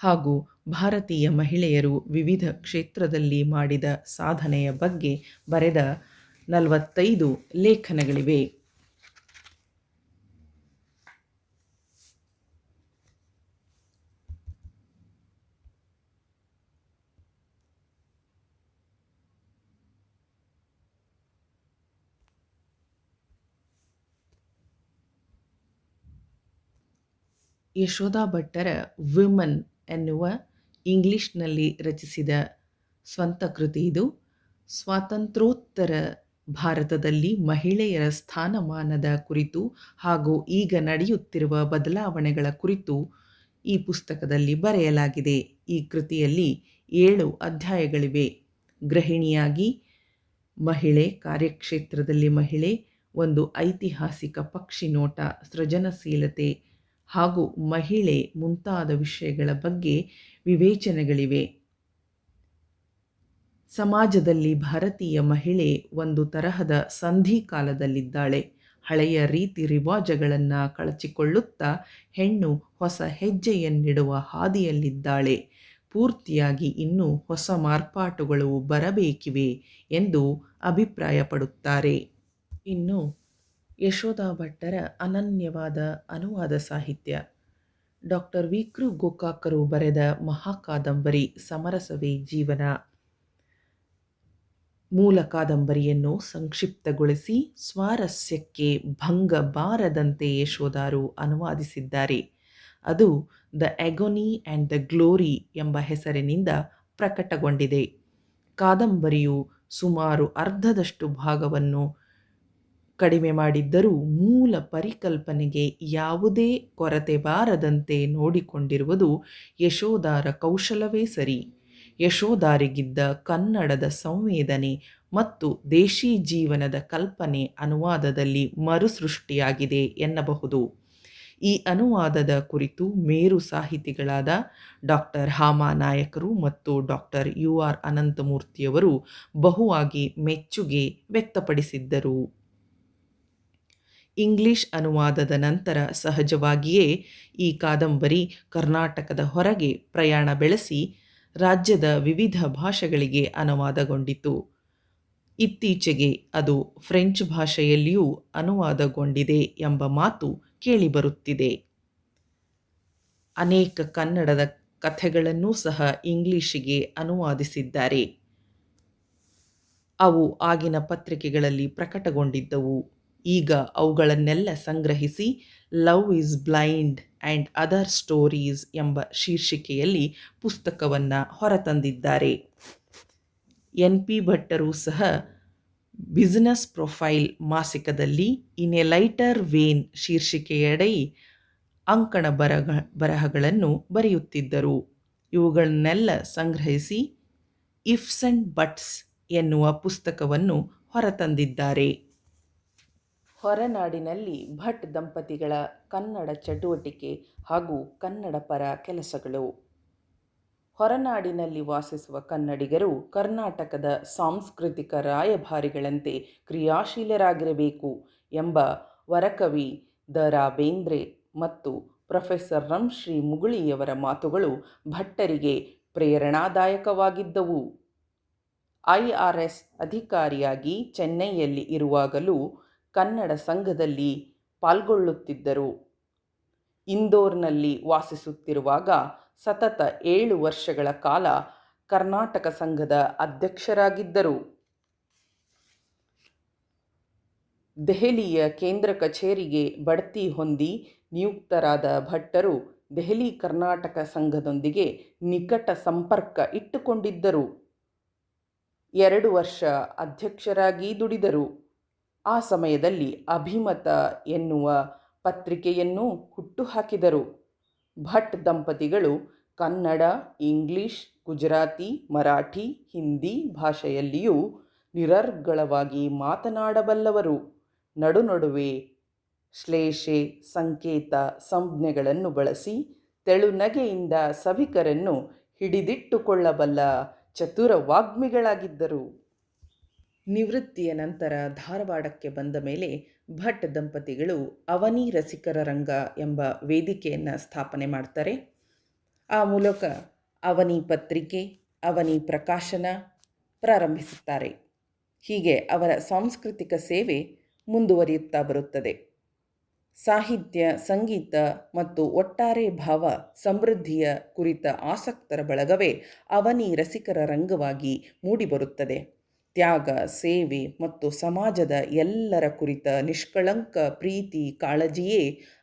ಹಾಗೂ ಭಾರತೀಯ ಮಹಿಳೆಯರು ವಿವಿಧ ಕ್ಷೇತ್ರದಲ್ಲಿ ಮಾಡಿದ ಸಾಧನೆಯ ಬಗ್ಗೆ ಬರೆದ 45 ಲೇಖನಗಳಿವೆ. ಯಶೋಧಾ ಭಟ್ಟರ ವಿಮನ್ ಎನ್ನುವ ಇಂಗ್ಲಿಷ್ನಲ್ಲಿ ರಚಿಸಿದ ಸ್ವಂತ ಕೃತಿ ಇದು. ಸ್ವಾತಂತ್ರ್ಯೋತ್ತರ ಭಾರತದಲ್ಲಿ ಮಹಿಳೆಯರ ಸ್ಥಾನಮಾನದ ಕುರಿತು ಹಾಗೂ ಈಗ ನಡೆಯುತ್ತಿರುವ ಬದಲಾವಣೆಗಳ ಕುರಿತು ಈ ಪುಸ್ತಕದಲ್ಲಿ ಬರೆಯಲಾಗಿದೆ. ಈ ಕೃತಿಯಲ್ಲಿ 7 ಅಧ್ಯಾಯಗಳಿವೆ. ಗೃಹಿಣಿಯಾಗಿ ಮಹಿಳೆ, ಕಾರ್ಯಕ್ಷೇತ್ರದಲ್ಲಿ ಮಹಿಳೆ, ಒಂದು ಐತಿಹಾಸಿಕ ಪಕ್ಷಿ ನೋಟ, ಸೃಜನಶೀಲತೆ ಹಾಗೂ ಮಹಿಳೆ ಮುಂತಾದ ವಿಷಯಗಳ ಬಗ್ಗೆ ವಿವೇಚನೆಗಳಿವೆ. ಸಮಾಜದಲ್ಲಿ ಭಾರತೀಯ ಮಹಿಳೆ ಒಂದು ತರಹದ ಸಂಧಿಕಾಲದಲ್ಲಿದ್ದಾಳೆ. ಹಳೆಯ ರೀತಿ ರಿವಾಜಗಳನ್ನು ಕಳಚಿಕೊಳ್ಳುತ್ತಾ ಹೆಣ್ಣು ಹೊಸ ಹೆಜ್ಜೆಯನ್ನಿಡುವ ಹಾದಿಯಲ್ಲಿದ್ದಾಳೆ. ಪೂರ್ತಿಯಾಗಿ ಇನ್ನೂ ಹೊಸ ಮಾರ್ಪಾಟುಗಳು ಬರಬೇಕಿವೆ ಎಂದು ಅಭಿಪ್ರಾಯಪಡುತ್ತಾರೆ. ಇನ್ನು ಯಶೋಧಾ ಭಟ್ಟರ ಅನನ್ಯವಾದ ಅನುವಾದ ಸಾಹಿತ್ಯ. ಡಾಕ್ಟರ್ ವಿ.ಕೃ. ಗೋಕಾಕರು ಬರೆದ ಮಹಾಕಾದಂಬರಿ ಸಮರಸವೇ ಜೀವನ ಮೂಲ ಕಾದಂಬರಿಯನ್ನು ಸಂಕ್ಷಿಪ್ತಗೊಳಿಸಿ ಸ್ವಾರಸ್ಯಕ್ಕೆ ಭಂಗ ಬಾರದಂತೆ ಯಶೋಧಾರು ಅನುವಾದಿಸಿದ್ದಾರೆ. ಅದು ದ ಎಗೊನಿ ಆ್ಯಂಡ್ ದ ಗ್ಲೋರಿ ಎಂಬ ಹೆಸರಿನಿಂದ ಪ್ರಕಟಗೊಂಡಿದೆ. ಕಾದಂಬರಿಯು ಸುಮಾರು ಅರ್ಧದಷ್ಟು ಭಾಗವನ್ನು ಕಡಿಮೆ ಮಾಡಿದ್ದರೂ ಮೂಲ ಪರಿಕಲ್ಪನೆಗೆ ಯಾವುದೇ ಕೊರತೆ ಬಾರದಂತೆ ನೋಡಿಕೊಂಡಿರುವುದು ಯಶೋಧಾರ ಕೌಶಲವೇ ಸರಿ. ಯಶೋಧಾರಿಗಿದ್ದ ಕನ್ನಡದ ಸಂವೇದನೆ ಮತ್ತು ದೇಶೀ ಜೀವನದ ಕಲ್ಪನೆ ಅನುವಾದದಲ್ಲಿ ಮರುಸೃಷ್ಟಿಯಾಗಿದೆ ಎನ್ನಬಹುದು. ಈ ಅನುವಾದದ ಕುರಿತು ಮೇರು ಸಾಹಿತಿಗಳಾದ ಡಾಕ್ಟರ್ ಹಾಮಾನಾಯಕರು ಮತ್ತು ಡಾಕ್ಟರ್ UR ಅನಂತಮೂರ್ತಿಯವರು ಬಹುವಾಗಿ ಮೆಚ್ಚುಗೆ ವ್ಯಕ್ತಪಡಿಸಿದ್ದರು. ಇಂಗ್ಲಿಷ್ ಅನುವಾದದ ನಂತರ ಸಹಜವಾಗಿಯೇ ಈ ಕಾದಂಬರಿ ಕರ್ನಾಟಕದ ಹೊರಗೆ ಪ್ರಯಾಣ ಬೆಳೆಸಿ ರಾಜ್ಯದ ವಿವಿಧ ಭಾಷೆಗಳಿಗೆ ಅನುವಾದಗೊಂಡಿತು. ಇತ್ತೀಚೆಗೆ ಅದು ಫ್ರೆಂಚ್ ಭಾಷೆಯಲ್ಲಿಯೂ ಅನುವಾದಗೊಂಡಿದೆ ಎಂಬ ಮಾತು ಕೇಳಿಬರುತ್ತಿದೆ. ಅನೇಕ ಕನ್ನಡದ ಕಥೆಗಳನ್ನೂ ಸಹ ಇಂಗ್ಲಿಷಿಗೆ ಅನುವಾದಿಸಿದ್ದಾರೆ. ಅವು ಆಗಿನ ಪತ್ರಿಕೆಗಳಲ್ಲಿ ಪ್ರಕಟಗೊಂಡಿದ್ದವು. ಈಗ ಅವುಗಳನ್ನೆಲ್ಲ ಸಂಗ್ರಹಿಸಿ love is blind and other stories ಎಂಬ ಶೀರ್ಷಿಕೆಯಲ್ಲಿ ಪುಸ್ತಕವನ್ನು ಹೊರತಂದಿದ್ದಾರೆ. NP ಭಟ್ಟರು ಸಹ ಬಿಸಿನೆಸ್ ಪ್ರೊಫೈಲ್ ಮಾಸಿಕದಲ್ಲಿ ಇನ್ ಎ ಲೈಟರ್ ವೇನ್ ಶೀರ್ಷಿಕೆಯಡಿ ಅಂಕಣ ಬರಹಗಳನ್ನು ಬರೆಯುತ್ತಿದ್ದರು. ಇವುಗಳನ್ನೆಲ್ಲ ಸಂಗ್ರಹಿಸಿ ಇಫ್ಸ್ ಅಂಡ್ ಬಟ್ಸ್ ಎನ್ನುವ ಪುಸ್ತಕವನ್ನು ಹೊರತಂದಿದ್ದಾರೆ. ಹೊರನಾಡಿನಲ್ಲಿ ಭಟ್ ದಂಪತಿಗಳ ಕನ್ನಡ ಚಟುವಟಿಕೆ ಹಾಗೂ ಕನ್ನಡ ಪರ ಕೆಲಸಗಳು. ಹೊರನಾಡಿನಲ್ಲಿ ವಾಸಿಸುವ ಕನ್ನಡಿಗರು ಕರ್ನಾಟಕದ ಸಾಂಸ್ಕೃತಿಕ ರಾಯಭಾರಿಗಳಂತೆ ಕ್ರಿಯಾಶೀಲರಾಗಿರಬೇಕು ಎಂಬ ವರಕವಿ ದ ರಾ ಬೇಂದ್ರೆ ಮತ್ತು ಪ್ರೊಫೆಸರ್ ರಂಶ್ರೀ ಮುಗುಳಿಯವರ ಮಾತುಗಳು ಭಟ್ಟರಿಗೆ ಪ್ರೇರಣಾದಾಯಕವಾಗಿದ್ದವು. IRS ಅಧಿಕಾರಿಯಾಗಿ ಚೆನ್ನೈಯಲ್ಲಿ ಇರುವಾಗಲೂ ಕನ್ನಡ ಸಂಘದಲ್ಲಿ ಪಾಲ್ಗೊಳ್ಳುತ್ತಿದ್ದರು. ಇಂದೋರ್ನಲ್ಲಿ ವಾಸಿಸುತ್ತಿರುವಾಗ ಸತತ 7 ವರ್ಷಗಳ ಕಾಲ ಕರ್ನಾಟಕ ಸಂಘದ ಅಧ್ಯಕ್ಷರಾಗಿದ್ದರು. ದೆಹಲಿಯ ಕೇಂದ್ರ ಕಚೇರಿಗೆ ಬಡ್ತಿ ಹೊಂದಿ ನಿಯುಕ್ತರಾದ ಭಟ್ಟರು ದೆಹಲಿ ಕರ್ನಾಟಕ ಸಂಘದೊಂದಿಗೆ ನಿಕಟ ಸಂಪರ್ಕ ಇಟ್ಟುಕೊಂಡಿದ್ದರು. 2 ವರ್ಷ ಅಧ್ಯಕ್ಷರಾಗಿ ದುಡಿದರು. ಆ ಸಮಯದಲ್ಲಿ ಅಭಿಮತ ಎನ್ನುವ ಪತ್ರಿಕೆಯನ್ನು ಹುಟ್ಟುಹಾಕಿದರು. ಭಟ್ ದಂಪತಿಗಳು ಕನ್ನಡ, ಇಂಗ್ಲಿಷ್, ಗುಜರಾತಿ, ಮರಾಠಿ, ಹಿಂದಿ ಭಾಷೆಯಲ್ಲಿಯೂ ನಿರರ್ಗಳವಾಗಿ ಮಾತನಾಡಬಲ್ಲವರು. ನಡುನಡುವೆ ಶ್ಲೇಷೆ, ಸಂಕೇತ, ಸಂಜ್ಞೆಗಳನ್ನು ಬಳಸಿ ತೆಳುನಗೆಯಿಂದ ಸಭಿಕರನ್ನು ಹಿಡಿದಿಟ್ಟುಕೊಳ್ಳಬಲ್ಲ ಚತುರ ವಾಗ್ಮಿಗಳಾಗಿದ್ದರು. ನಿವೃತ್ತಿಯ ನಂತರ ಧಾರವಾಡಕ್ಕೆ ಬಂದ ಮೇಲೆ ಭಟ್ ದಂಪತಿಗಳು ಅವನಿ ರಸಿಕರ ರಂಗ ಎಂಬ ವೇದಿಕೆಯನ್ನು ಸ್ಥಾಪನೆ ಮಾಡ್ತಾರೆ. ಆ ಮೂಲಕ ಅವನಿ ಪತ್ರಿಕೆ, ಅವನಿ ಪ್ರಕಾಶನ ಪ್ರಾರಂಭಿಸುತ್ತಾರೆ. ಹೀಗೆ ಅವರ ಸಾಂಸ್ಕೃತಿಕ ಸೇವೆ ಮುಂದುವರಿಯುತ್ತಾ ಬರುತ್ತದೆ. ಸಾಹಿತ್ಯ, ಸಂಗೀತ ಮತ್ತು ಒಟ್ಟಾರೆ ಭಾವ ಸಮೃದ್ಧಿಯ ಕುರಿತ ಆಸಕ್ತರ ಬಳಗವೇ ಅವನಿ ರಸಿಕರ ರಂಗವಾಗಿ ಮೂಡಿಬರುತ್ತದೆ. ತ್ಯಾಗ, ಸೇವೆ ಮತ್ತು ಸಮಾಜದ ಎಲ್ಲರ ಕುರಿತ ನಿಷ್ಕಳಂಕ ಪ್ರೀತಿ, ಕಾಳಜಿಯೇ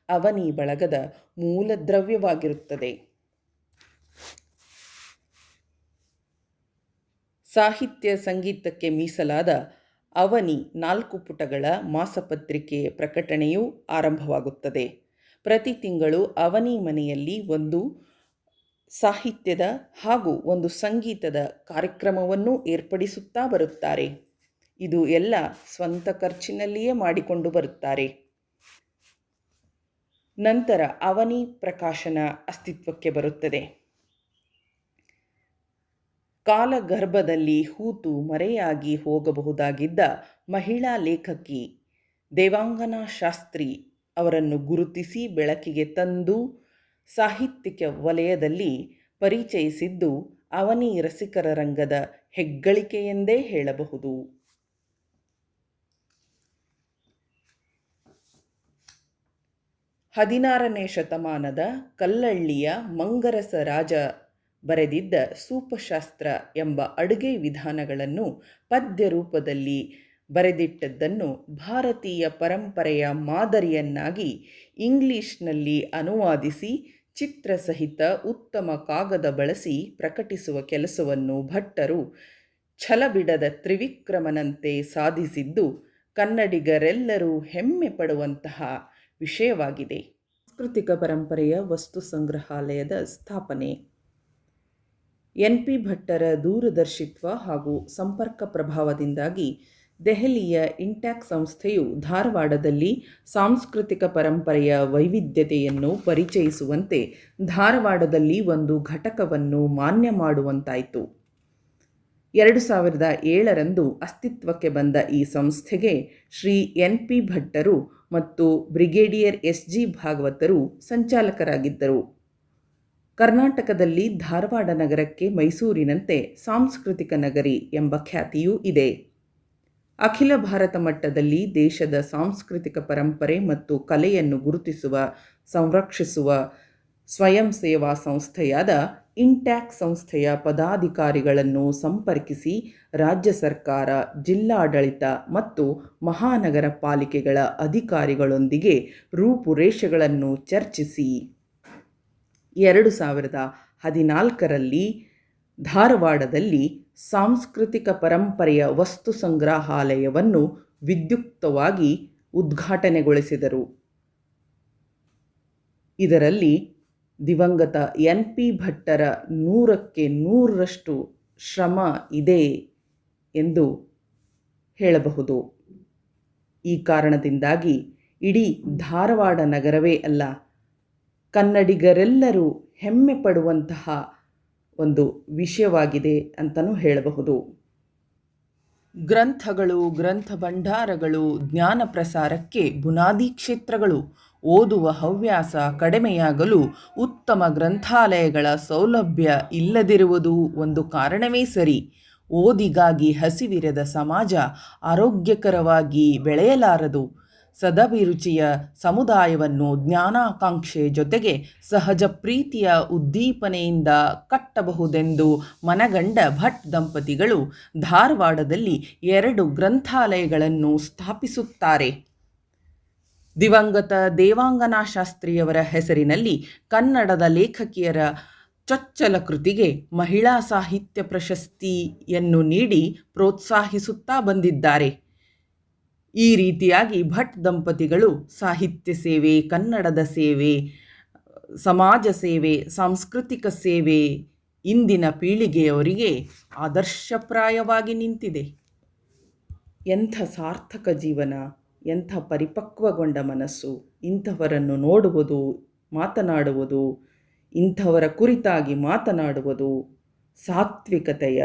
ಅವನಿ ಬಳಗದ ಮೂಲದ್ರವ್ಯವಾಗಿರುತ್ತದೆ. ಸಾಹಿತ್ಯ ಸಂಗೀತಕ್ಕೆ ಮೀಸಲಾದ ಅವನಿ 4 ಪುಟಗಳ ಮಾಸಪತ್ರಿಕೆ ಪ್ರಕಟಣೆಯೂ ಆರಂಭವಾಗುತ್ತದೆ. ಪ್ರತಿ ತಿಂಗಳು ಅವನಿ ಮನೆಯಲ್ಲಿ ಒಂದು ಸಾಹಿತ್ಯದ ಹಾಗೂ ಒಂದು ಸಂಗೀತದ ಕಾರ್ಯಕ್ರಮವನ್ನು ಏರ್ಪಡಿಸುತ್ತಾ ಬರುತ್ತಾರೆ. ಇದು ಎಲ್ಲ ಸ್ವಂತ ಖರ್ಚಿನಲ್ಲಿಯೇ ಮಾಡಿಕೊಂಡು ಬರುತ್ತಾರೆ. ನಂತರ ಅವನಿ ಪ್ರಕಾಶನ ಅಸ್ತಿತ್ವಕ್ಕೆ ಬರುತ್ತದೆ. ಕಾಲಗರ್ಭದಲ್ಲಿ ಹೂತು ಮರೆಯಾಗಿ ಹೋಗಬಹುದಾಗಿದ್ದ ಮಹಿಳಾ ಲೇಖಕಿ ದೇವಾಂಗನಾ ಶಾಸ್ತ್ರಿ ಅವರನ್ನು ಗುರುತಿಸಿ ಬೆಳಕಿಗೆ ತಂದು ಸಾಹಿತ್ಯಿಕ ವಲಯದಲ್ಲಿ ಪರಿಚಯಿಸಿದ್ದು ಅವನಿ ರಸಿಕರ ರಂಗದ ಹೆಗ್ಗಳಿಕೆಯೆಂದೇ ಹೇಳಬಹುದು. 16ನೇ ಶತಮಾನದ ಕಲ್ಲಳ್ಳಿಯ ಮಂಗರಸ ರಾಜ ಬರೆದಿದ್ದ ಸೂಪಶಾಸ್ತ್ರ ಎಂಬ ಅಡುಗೆ ವಿಧಾನಗಳನ್ನು ಪದ್ಯ ರೂಪದಲ್ಲಿ ಬರೆದಿಟ್ಟದ್ದನ್ನು ಭಾರತೀಯ ಪರಂಪರೆಯ ಮಾದರಿಯನ್ನಾಗಿ ಇಂಗ್ಲಿಷ್ನಲ್ಲಿ ಅನುವಾದಿಸಿ ಚಿತ್ರಸಹಿತ ಉತ್ತಮ ಕಾಗದ ಬಳಸಿ ಪ್ರಕಟಿಸುವ ಕೆಲಸವನ್ನು ಭಟ್ಟರು ಛಲಬಿಡದ ತ್ರಿವಿಕ್ರಮನಂತೆ ಸಾಧಿಸಿದ್ದು ಕನ್ನಡಿಗರೆಲ್ಲರೂ ಹೆಮ್ಮೆ ಪಡುವಂತಹ ವಿಷಯವಾಗಿದೆ. ಸಾಂಸ್ಕೃತಿಕ ಪರಂಪರೆಯ ವಸ್ತು ಸಂಗ್ರಹಾಲಯದ ಸ್ಥಾಪನೆ. ಎನ್.ಪಿ. ಭಟ್ಟರ ದೂರದರ್ಶಿತ್ವ ಹಾಗೂ ಸಂಪರ್ಕ ಪ್ರಭಾವದಿಂದಾಗಿ ದೆಹಲಿಯ ಇಂಟ್ಯಾಕ್ ಸಂಸ್ಥೆಯು ಧಾರವಾಡದಲ್ಲಿ ಸಾಂಸ್ಕೃತಿಕ ಪರಂಪರೆಯ ವೈವಿಧ್ಯತೆಯನ್ನು ಪರಿಚಯಿಸುವಂತೆ ಧಾರವಾಡದಲ್ಲಿ ಒಂದು ಘಟಕವನ್ನು ಮಾನ್ಯ ಮಾಡುವಂತಾಯಿತು. 2007ರಂದು ಅಸ್ತಿತ್ವಕ್ಕೆ ಬಂದ ಈ ಸಂಸ್ಥೆಗೆ ಶ್ರೀ ಎನ್.ಪಿ. ಭಟ್ಟರು ಮತ್ತು ಬ್ರಿಗೇಡಿಯರ್ ಎಸ್.ಜಿ. ಭಾಗವತರು ಸಂಚಾಲಕರಾಗಿದ್ದರು. ಕರ್ನಾಟಕದಲ್ಲಿ ಧಾರವಾಡ ನಗರಕ್ಕೆ ಮೈಸೂರಿನಂತೆ ಸಾಂಸ್ಕೃತಿಕ ನಗರಿ ಎಂಬ ಖ್ಯಾತಿಯೂ ಇದೆ. ಅಖಿಲ ಭಾರತ ಮಟ್ಟದಲ್ಲಿ ದೇಶದ ಸಾಂಸ್ಕೃತಿಕ ಪರಂಪರೆ ಮತ್ತು ಕಲೆಯನ್ನು ಗುರುತಿಸುವ, ಸಂರಕ್ಷಿಸುವ ಸ್ವಯಂ ಸೇವಾ ಸಂಸ್ಥೆಯಾದ ಇಂಟ್ಯಾಕ್ ಸಂಸ್ಥೆಯ ಪದಾಧಿಕಾರಿಗಳನ್ನು ಸಂಪರ್ಕಿಸಿ ರಾಜ್ಯ ಸರ್ಕಾರ, ಜಿಲ್ಲಾಡಳಿತ ಮತ್ತು ಮಹಾನಗರ ಪಾಲಿಕೆಗಳ ಅಧಿಕಾರಿಗಳೊಂದಿಗೆ ರೂಪುರೇಷೆಗಳನ್ನು ಚರ್ಚಿಸಿ 2014ರಲ್ಲಿ ಧಾರವಾಡದಲ್ಲಿ ಸಾಂಸ್ಕೃತಿಕ ಪರಂಪರೆಯ ವಸ್ತು ಸಂಗ್ರಹಾಲಯವನ್ನು ವಿದ್ಯುಕ್ತವಾಗಿ ಉದ್ಘಾಟನೆಗೊಳಿಸಿದರು. ಇದರಲ್ಲಿ ದಿವಂಗತ ಎನ್.ಪಿ. ಭಟ್ಟರ 100ಕ್ಕೆ 100ರಷ್ಟು ಶ್ರಮ ಇದೆ ಎಂದು ಹೇಳಬಹುದು. ಈ ಕಾರಣದಿಂದಾಗಿ ಇಡೀ ಧಾರವಾಡ ನಗರವೇ ಅಲ್ಲ, ಕನ್ನಡಿಗರೆಲ್ಲರೂ ಹೆಮ್ಮೆ ಪಡುವಂತಹ ಒಂದು ವಿಷಯವಾಗಿದೆ ಅಂತಲೂ ಹೇಳಬಹುದು. ಗ್ರಂಥಗಳು, ಗ್ರಂಥ ಭಂಡಾರಗಳು ಜ್ಞಾನ ಪ್ರಸಾರಕ್ಕೆ ಬುನಾದಿ ಕ್ಷೇತ್ರಗಳು. ಓದುವ ಹವ್ಯಾಸ ಕಡಿಮೆಯಾಗಲು ಉತ್ತಮ ಗ್ರಂಥಾಲಯಗಳ ಸೌಲಭ್ಯ ಇಲ್ಲದಿರುವುದು ಒಂದು ಕಾರಣವೇ ಸರಿ. ಓದಿಗಾಗಿ ಹಸಿವಿರದ ಸಮಾಜ ಆರೋಗ್ಯಕರವಾಗಿ ಬೆಳೆಯಲಾರದು. ಸದಭಿರುಚಿಯ ಸಮುದಾಯವನ್ನು ಜ್ಞಾನಾಕಾಂಕ್ಷೆ ಜೊತೆಗೆ ಸಹಜ ಪ್ರೀತಿಯ ಉದ್ದೀಪನೆಯಿಂದ ಕಟ್ಟಬಹುದೆಂದು ಮನಗಂಡ ಭಟ್ ದಂಪತಿಗಳು ಧಾರವಾಡದಲ್ಲಿ 2 ಗ್ರಂಥಾಲಯಗಳನ್ನು ಸ್ಥಾಪಿಸುತ್ತಾರೆ. ದಿವಂಗತ ದೇವಾಂಗನಾ ಶಾಸ್ತ್ರಿಯವರ ಹೆಸರಿನಲ್ಲಿ ಕನ್ನಡದ ಲೇಖಕಿಯರ ಚೊಚ್ಚಲ ಕೃತಿಗೆ ಮಹಿಳಾ ಸಾಹಿತ್ಯ ಪ್ರಶಸ್ತಿಯನ್ನು ನೀಡಿ ಪ್ರೋತ್ಸಾಹಿಸುತ್ತಾ ಬಂದಿದ್ದಾರೆ. ಈ ರೀತಿಯಾಗಿ ಭಟ್ ದಂಪತಿಗಳು ಸಾಹಿತ್ಯ ಸೇವೆ, ಕನ್ನಡದ ಸೇವೆ, ಸಮಾಜ ಸೇವೆ, ಸಾಂಸ್ಕೃತಿಕ ಸೇವೆ ಇಂದಿನ ಪೀಳಿಗೆಯವರಿಗೆ ಆದರ್ಶಪ್ರಾಯವಾಗಿ ನಿಂತಿದೆ. ಎಂಥ ಸಾರ್ಥಕ ಜೀವನ, ಎಂಥ ಪರಿಪಕ್ವಗೊಂಡ ಮನಸ್ಸು! ಇಂಥವರನ್ನು ನೋಡುವುದು, ಮಾತನಾಡುವುದು, ಇಂಥವರ ಕುರಿತಾಗಿ ಮಾತನಾಡುವುದು ಸಾತ್ವಿಕತೆಯ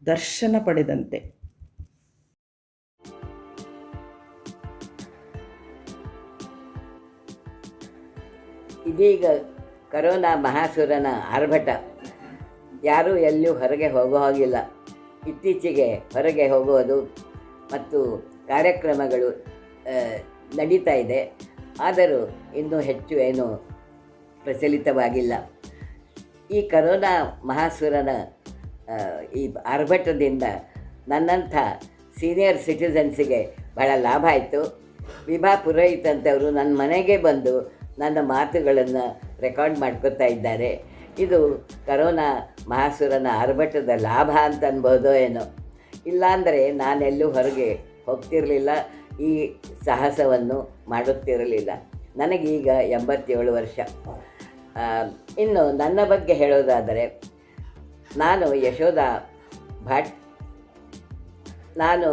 ದರ್ಶನ ಪಡೆದಂತೆ. ಇದೀಗ ಕರೋನಾ ಮಹಾಸುರನ ಆರ್ಭಟ. ಯಾರೂ ಎಲ್ಲೂ ಹೊರಗೆ ಹೋಗೋ ಹಾಗಿಲ್ಲ. ಇತ್ತೀಚೆಗೆ ಹೊರಗೆ ಹೋಗುವುದು ಮತ್ತು ಕಾರ್ಯಕ್ರಮಗಳು ನಡೀತಾ ಇದೆ. ಆದರೂ ಇನ್ನೂ ಹೆಚ್ಚು ಏನು ಪ್ರಚಲಿತವಾಗಿಲ್ಲ. ಈ ಕರೋನಾ ಮಹಾಸುರನ ಈ ಆರ್ಭಟದಿಂದ ನನ್ನಂಥ ಸೀನಿಯರ್ ಸಿಟಿಸನ್ಸಿಗೆ ಬಹಳ ಲಾಭ ಆಯಿತು. ವಿಭಾ ಪುರೋಹಿತ್ ಅಂತವರು ನನ್ನ ಮನೆಗೆ ಬಂದು ನನ್ನ ಮಾತುಗಳನ್ನು ರೆಕಾರ್ಡ್ ಮಾಡ್ಕೋತಾ ಇದ್ದಾರೆ. ಇದು ಕರೋನಾ ಮಹಾಸುರನ ಆರ್ಭಟದ ಲಾಭ ಅಂತ ಅನ್ಬೋದೋ ಏನೋ. ಇಲ್ಲಾಂದರೆ ನಾನೆಲ್ಲೂ ಹೊರಗೆ ಹೋಗ್ತಿರಲಿಲ್ಲ, ಈ ಸಾಹಸವನ್ನು ಮಾಡುತ್ತಿರಲಿಲ್ಲ. ನನಗೀಗ 87 ವರ್ಷ. ಇನ್ನು ನನ್ನ ಬಗ್ಗೆ ಹೇಳೋದಾದರೆ, ನಾನು ಯಶೋಧಾ ಭಟ್. ನಾನು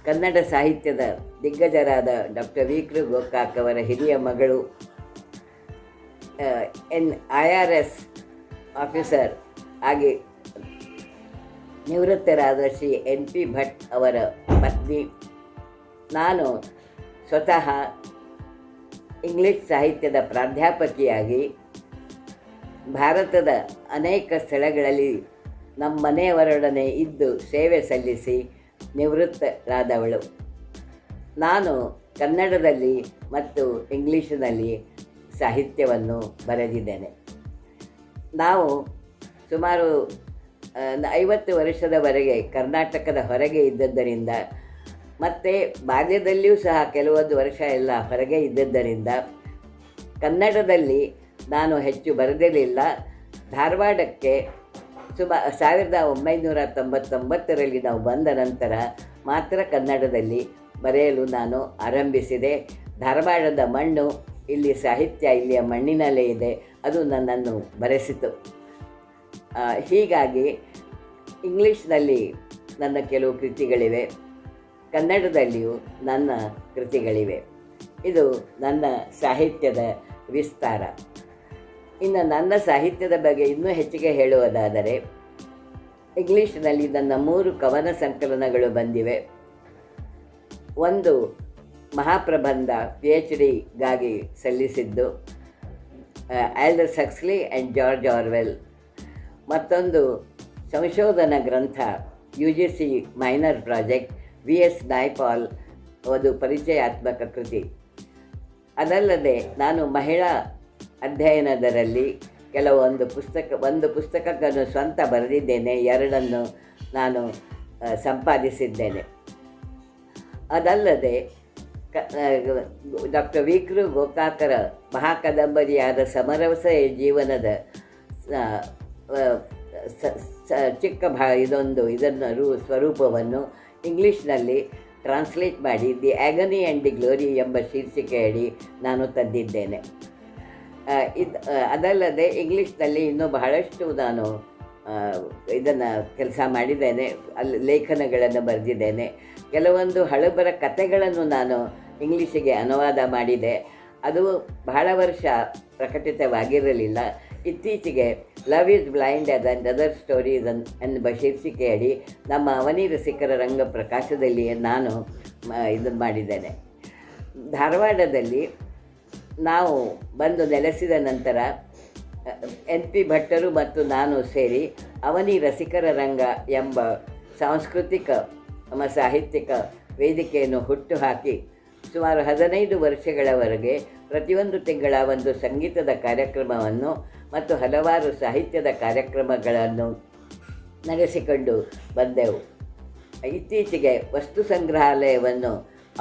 ಕನ್ನಡ ಸಾಹಿತ್ಯದ ದಿಗ್ಗಜರಾದ ಡಾಕ್ಟರ್ ವಿ ಕೃ ಗೋಕಾಕ್ ಅವರ ಹಿರಿಯ ಮಗಳು, IRS ಆಫೀಸರ್ ಆಗಿ ನಿವೃತ್ತರಾದ ಶ್ರೀ NP ಭಟ್ ಅವರ ಪತ್ನಿ. ನಾನು ಸ್ವತಃ ಇಂಗ್ಲಿಷ್ ಸಾಹಿತ್ಯದ ಪ್ರಾಧ್ಯಾಪಕಿಯಾಗಿ ಭಾರತದ ಅನೇಕ ಸ್ಥಳಗಳಲ್ಲಿ ನಮ್ಮ ಮನೆಯವರೊಡನೆ ಇದ್ದು ಸೇವೆ ಸಲ್ಲಿಸಿ ನಿವೃತ್ತರಾದವಳು. ನಾನು ಕನ್ನಡದಲ್ಲಿ ಮತ್ತು ಇಂಗ್ಲೀಷಿನಲ್ಲಿ ಸಾಹಿತ್ಯವನ್ನು ಬರೆದಿದ್ದೇನೆ. ನಾವು ಸುಮಾರು 50 ವರ್ಷದವರೆಗೆ ಕರ್ನಾಟಕದ ಹೊರಗೆ ಇದ್ದದ್ದರಿಂದ ಮತ್ತು ಬಾಲ್ಯದಲ್ಲಿಯೂ ಸಹ ಕೆಲವೊಂದು ವರ್ಷ ಎಲ್ಲ ಹೊರಗೆ ಇದ್ದದ್ದರಿಂದ ಕನ್ನಡದಲ್ಲಿ ನಾನು ಹೆಚ್ಚು ಬರೆದಿರಲಿಲ್ಲ. ಧಾರವಾಡಕ್ಕೆ 1999ರಲ್ಲಿ ನಾವು ಬಂದ ನಂತರ ಮಾತ್ರ ಕನ್ನಡದಲ್ಲಿ ಬರೆಯಲು ನಾನು ಆರಂಭಿಸಿದೆ. ಧಾರವಾಡದ ಮಣ್ಣು, ಇಲ್ಲಿ ಸಾಹಿತ್ಯ ಇಲ್ಲಿಯ ಮಣ್ಣಿನಲ್ಲೇ ಇದೆ, ಅದು ನನ್ನನ್ನು ಬರೆಸಿತು. ಹೀಗಾಗಿ ಇಂಗ್ಲೀಷ್ನಲ್ಲಿ ನನ್ನ ಕೆಲವು ಕೃತಿಗಳಿವೆ, ಕನ್ನಡದಲ್ಲಿಯೂ ನನ್ನ ಕೃತಿಗಳಿವೆ. ಇದು ನನ್ನ ಸಾಹಿತ್ಯದ ವಿಸ್ತಾರ. ಇನ್ನು ನನ್ನ ಸಾಹಿತ್ಯದ ಬಗ್ಗೆ ಇನ್ನೂ ಹೆಚ್ಚಿಗೆ ಹೇಳುವುದಾದರೆ, ಇಂಗ್ಲೀಷ್ನಲ್ಲಿ ನನ್ನ 3 ಕವನ ಸಂಕಲನಗಳು ಬಂದಿವೆ. ಒಂದು ಮಹಾಪ್ರಬಂಧ PhDಗಾಗಿ ಸಲ್ಲಿಸಿದ್ದು, ಆಲ್ಡಸ್ ಹಕ್ಸ್ಲಿ ಆ್ಯಂಡ್ ಜಾರ್ಜ್ ಆರ್ವೆಲ್. ಮತ್ತೊಂದು ಸಂಶೋಧನಾ ಗ್ರಂಥ UGC minor project VS Naipaul, ಅದು ಪರಿಚಯಾತ್ಮಕ ಕೃತಿ. ಅದಲ್ಲದೆ ನಾನು ಮಹಿಳಾ ಅಧ್ಯಯನದರಲ್ಲಿ ಒಂದು ಪುಸ್ತಕವನ್ನು ಸ್ವಂತ ಬರೆದಿದ್ದೇನೆ, 2 ನಾನು ಸಂಪಾದಿಸಿದ್ದೇನೆ. ಅದಲ್ಲದೆ ಡಾಕ್ಟರ್ ವಿ ಕೃ ಗೋಕಾಕರ ಮಹಾಕಾದಂಬರಿಯಾದ ಸಮರಸ ಜೀವನದ ಚಿಕ್ಕ ಇದನ್ನು ಸ್ವರೂಪವನ್ನು ಇಂಗ್ಲೀಷ್ನಲ್ಲಿ ಟ್ರಾನ್ಸ್ಲೇಟ್ ಮಾಡಿ ದಿ ಆ್ಯಗನಿ ಆ್ಯಂಡ್ ದಿ ಗ್ಲೋರಿ ಎಂಬ ಶೀರ್ಷಿಕೆಯಡಿ ನಾನು ತಂದಿದ್ದೇನೆ. ಅದಲ್ಲದೆ ಇಂಗ್ಲೀಷ್ನಲ್ಲಿ ಇನ್ನೂ ಬಹಳಷ್ಟು ನಾನು ಇದನ್ನು ಕೆಲಸ ಮಾಡಿದ್ದೇನೆ. ಅಲ್ಲಿ ಲೇಖನಗಳನ್ನು ಬರೆದಿದ್ದೇನೆ. ಕೆಲವೊಂದು ಹಳಬರ ಕಥೆಗಳನ್ನು ನಾನು ಇಂಗ್ಲೀಷಿಗೆ ಅನುವಾದ ಮಾಡಿದೆ. ಅದು ಬಹಳ ವರ್ಷ ಪ್ರಕಟಿತವಾಗಿರಲಿಲ್ಲ. ಇತ್ತೀಚೆಗೆ love is blind and other stories ಎಂಬ ಶೀರ್ಷಿಕೆಯಡಿ ನಮ್ಮ ಅವನಿ ರಸಿಕರ ರಂಗ ಪ್ರಕಾಶದಲ್ಲಿ ನಾನು ಇದನ್ನು ಮಾಡಿದ್ದೇನೆ. ಧಾರವಾಡದಲ್ಲಿ ನಾವು ಬಂದು ನೆಲೆಸಿದ ನಂತರ NP ಭಟ್ಟರು ಮತ್ತು ನಾನು ಸೇರಿ ಅವನಿ ರಸಿಕರ ರಂಗ ಎಂಬ ಸಾಂಸ್ಕೃತಿಕ ಸಾಹಿತ್ಯಿಕ ವೇದಿಕೆಯನ್ನು ಹುಟ್ಟುಹಾಕಿ ಸುಮಾರು 15 ವರ್ಷಗಳವರೆಗೆ ಪ್ರತಿಯೊಂದು ತಿಂಗಳ ಒಂದು ಸಂಗೀತದ ಕಾರ್ಯಕ್ರಮವನ್ನು ಮತ್ತು ಹಲವಾರು ಸಾಹಿತ್ಯದ ಕಾರ್ಯಕ್ರಮಗಳನ್ನು ನಡೆಸಿಕೊಂಡು ಬಂದೆವು. ಇತ್ತೀಚೆಗೆ ವಸ್ತು ಸಂಗ್ರಹಾಲಯವನ್ನು